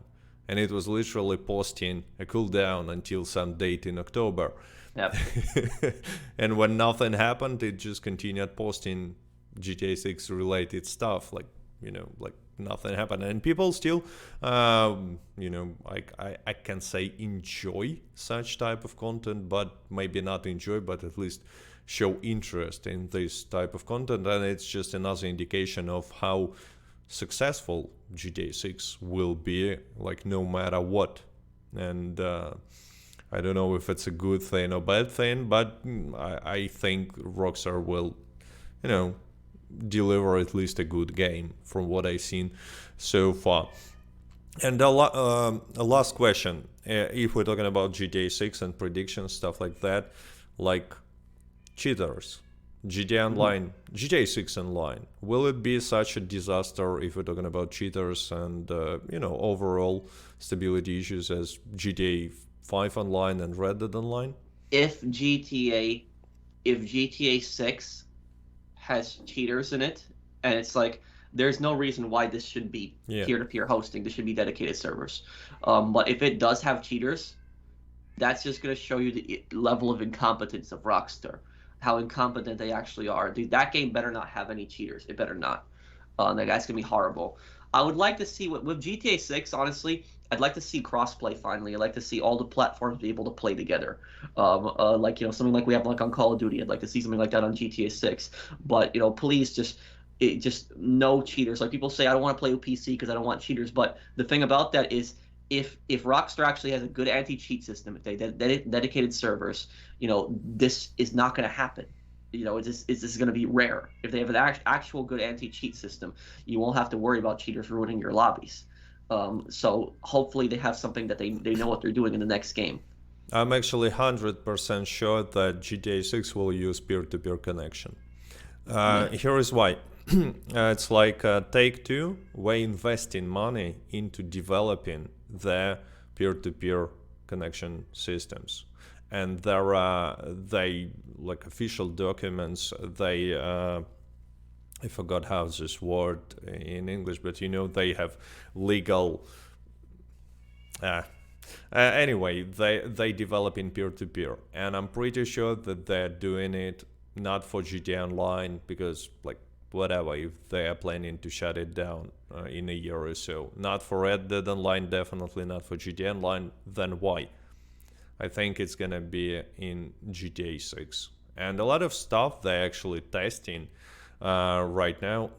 And it was literally posting a cooldown until some date in October. Yep. And when nothing happened, it just continued posting GTA 6 related stuff, like nothing happened. And people still, I can say enjoy such type of content, but maybe not enjoy, but at least show interest in this type of content. And it's just another indication of how successful GTA 6 will be, like no matter what. And I don't know if it's a good thing or bad thing, but I think Rockstar will, you know, deliver at least a good game from what I've seen so far. And a last question, if we're talking about GTA 6 and predictions, stuff like that, like cheaters, GTA Online, GTA 6 Online, will it be such a disaster if we're talking about cheaters and, overall stability issues as GTA 5 Online and Red Dead Online? If GTA, if GTA 6 has cheaters in it, and it's like there's no reason why this should be Yeah. peer-to-peer hosting. This should be dedicated servers. But if it does have cheaters, that's just going to show you the level of incompetence of Rockstar, how incompetent they actually are. Dude, that game better not have any cheaters. It better not. That's going to be horrible. I would like to see with GTA 6, honestly, I'd like to see crossplay finally. I'd like to see all the platforms be able to play together. Something like we have like on Call of Duty. I'd like to see something like that on GTA 6. But please just no cheaters. Like people say, I don't want to play with PC because I don't want cheaters. But the thing about that is, if Rockstar actually has a good anti-cheat system, if they dedicated servers, this is not going to happen. This is going to be rare. If they have an actual good anti-cheat system, you won't have to worry about cheaters ruining your lobbies. So hopefully they have something that they know what they're doing in the next game. I'm actually 100% sure that GTA 6 will use peer-to-peer connection. Here is why. It's like Take-Two were investing money into developing their peer-to-peer connection systems. And there are, like official documents, I forgot how this word in English, but they have legal. Anyway, they develop in peer-to-peer, and I'm pretty sure that they're doing it not for GTA Online because, like, whatever, if they are planning to shut it down in a year or so. Not for Red Dead Online, definitely not for GTA Online. Then why? I think it's gonna be in GTA 6, and a lot of stuff they're actually testing right now.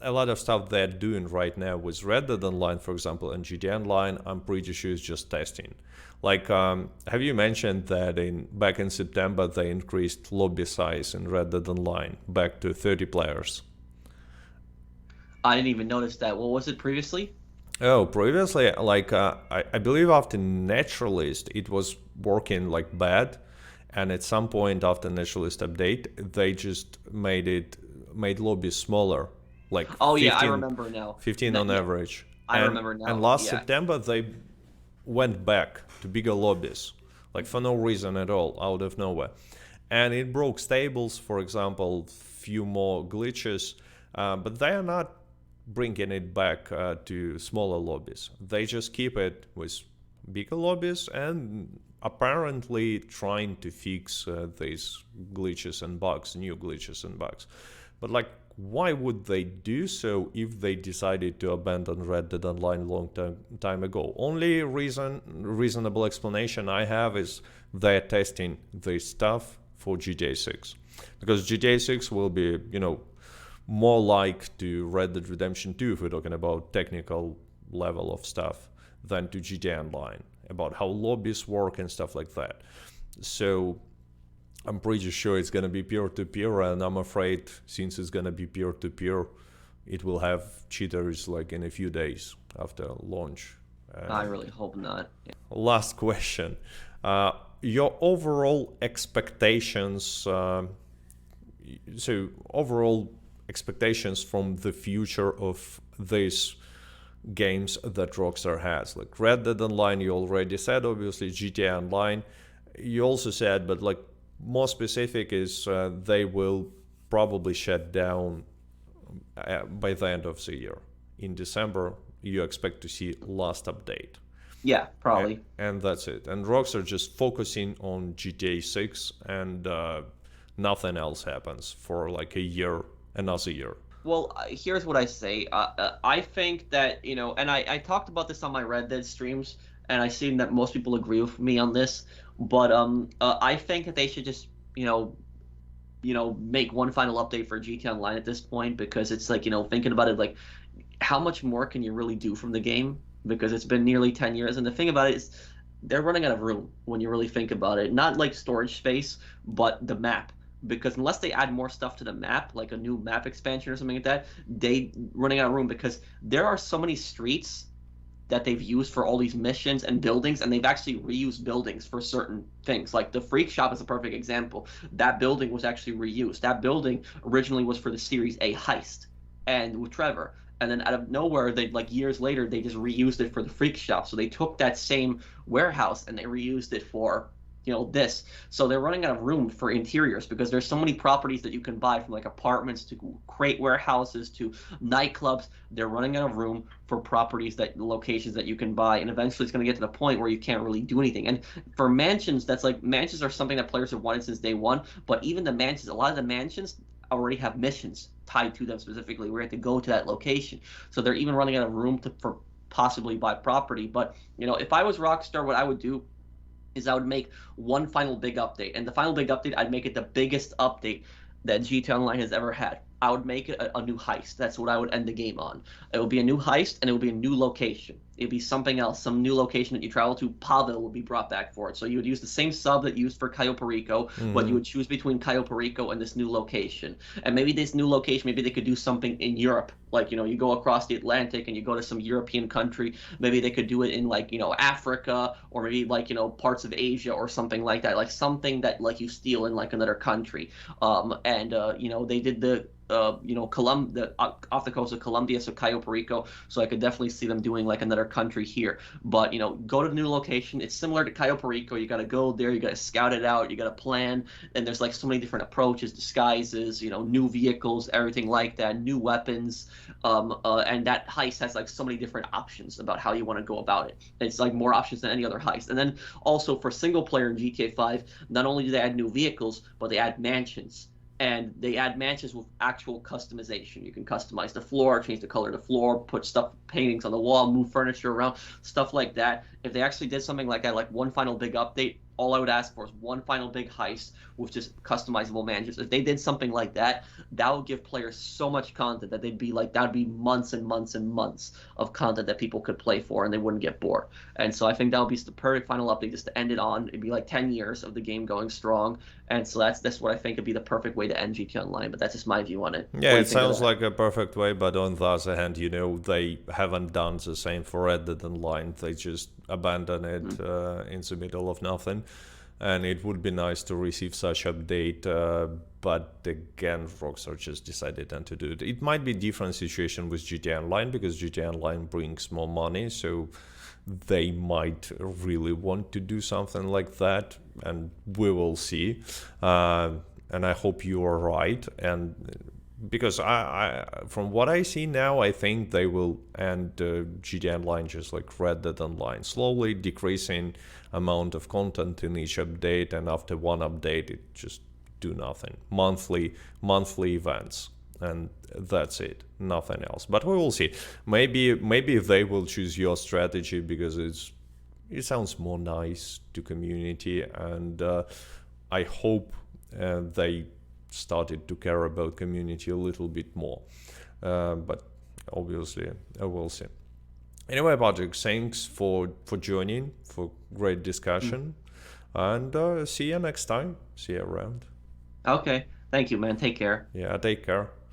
A lot of stuff they're doing right now with Red Dead Online, for example, and GTA Online, I'm pretty sure is just testing. Like, have you mentioned that back in September they increased lobby size in Red Dead Online back to 30 players? I didn't even notice that. What was it previously? Oh, previously, like I believe after Naturalist, it was working like bad, and at some point after Naturalist update, they just made lobbies smaller, like Oh yeah, I 15, remember now. 15 No, on yeah, average. I And remember and now. last Yeah. September they went back to bigger lobbies, like for no reason at all, out of nowhere. And it broke stables, for example, few more glitches, but they are not bringing it back to smaller lobbies. They just keep it with bigger lobbies and apparently trying to fix these glitches and bugs, new glitches and bugs. But like, why would they do so if they decided to abandon Red Dead Online long time ago? Only reasonable explanation I have is they're testing this stuff for GTA 6, because GTA 6 will be, more like to Red Dead Redemption 2 if we're talking about technical level of stuff than to GTA Online, about how lobbies work and stuff like that. So I'm pretty sure it's gonna be peer-to-peer, and I'm afraid since it's gonna be peer-to-peer, it will have cheaters like in a few days after launch. I really hope not. Yeah. Last question. Your overall expectations, so overall expectations from the future of these games that Rockstar has. Like Red Dead Online, you already said, obviously, GTA Online, you also said, but like more specific is they will probably shut down by the end of the year. In December, you expect to see last update. Yeah, probably. And that's it. And Rockstar just focusing on GTA 6, and nothing else happens for like a year, another year. Well, here's what I say. I think that, and I talked about this on my Red Dead streams, and I seen that most people agree with me on this. But I think that they should just, make one final update for GTA Online at this point, because it's like, thinking about it, like, how much more can you really do from the game? Because it's been nearly 10 years, and the thing about it is they're running out of room when you really think about it. Not like storage space, but the map. Because unless they add more stuff to the map, like a new map expansion or something like that, they running out of room, because there are so many streets that they've used for all these missions and buildings, and they've actually reused buildings for certain things. Like the Freak Shop is a perfect example. That building was actually reused. That building originally was for the Series A heist, and with Trevor. And then out of nowhere, they like years later, they just reused it for the Freak Shop. So they took that same warehouse and they reused it for this. So they're running out of room for interiors, because there's so many properties that you can buy, from like apartments to crate warehouses to nightclubs. They're running out of room for properties, that locations that you can buy, and eventually it's going to get to the point where you can't really do anything. And for mansions, that's like, mansions are something that players have wanted since day one. But even the mansions, a lot of the mansions already have missions tied to them specifically where you have to go to that location. So they're even running out of room for possibly buy property. But if I was Rockstar, what I would do is I would make one final big update. And the final big update, I'd make it the biggest update that GTA Online has ever had. I would make it a new heist. That's what I would end the game on. It would be a new heist, and it would be a new location. It'd be something else, some new location that you travel to. Pavel would be brought back for it. So you would use the same sub that you used for Cayo Perico, but you would choose between Cayo Perico and this new location. And maybe this new location, maybe they could do something in Europe. Like, you go across the Atlantic and you go to some European country. Maybe they could do it in like, Africa, or maybe like, parts of Asia or something like that. Like something that like you steal in like another country. They did the off the coast of Colombia, so Cayo Perico. So I could definitely see them doing like another country here. But go to the new location. It's similar to Cayo Perico. You got to go there. You got to scout it out. You got to plan. And there's like so many different approaches, disguises, new vehicles, everything like that, new weapons. And that heist has like so many different options about how you want to go about it. It's like more options than any other heist. And then also for single player in GTA 5, not only do they add new vehicles, but they add mansions. And they add mansions with actual customization. You can customize the floor, change the color of the floor, put stuff, paintings on the wall, move furniture around, stuff like that. If they actually did something like that, like one final big update, all I would ask for is one final big heist with just customizable mansions. If they did something like that, that would give players so much content that they'd be like, that would be months and months and months of content that people could play for, and they wouldn't get bored. And so I think that would be the perfect final update just to end it on. It'd be like 10 years of the game going strong, And so that's what I think would be the perfect way to end GTA Online. But that's just my view on it. What Yeah, do you it think of sounds that? like a perfect way, but on the other hand, they haven't done the same for Red Dead Online. They just abandon it Mm. in the middle of nothing. And it would be nice to receive such update, but again, Rockstar just decided not to do it. It might be different situation with GTA Online because GTA Online brings more money, so they might really want to do something like that, and we will see. And I hope you are right. And because from what I see now, I think they will end GTA Online just like Red Dead Online, slowly decreasing amount of content in each update, and after one update, it just do nothing. Monthly events, and that's it, nothing else. But we will see. Maybe they will choose your strategy because it sounds more nice to community, and I hope they started to care about community a little bit more. But obviously, I will see. Anyway, Patrick, thanks for joining, for great Mm. discussion, and see you next time. See you around. Okay. Thank you, man. Take care. Yeah, take care.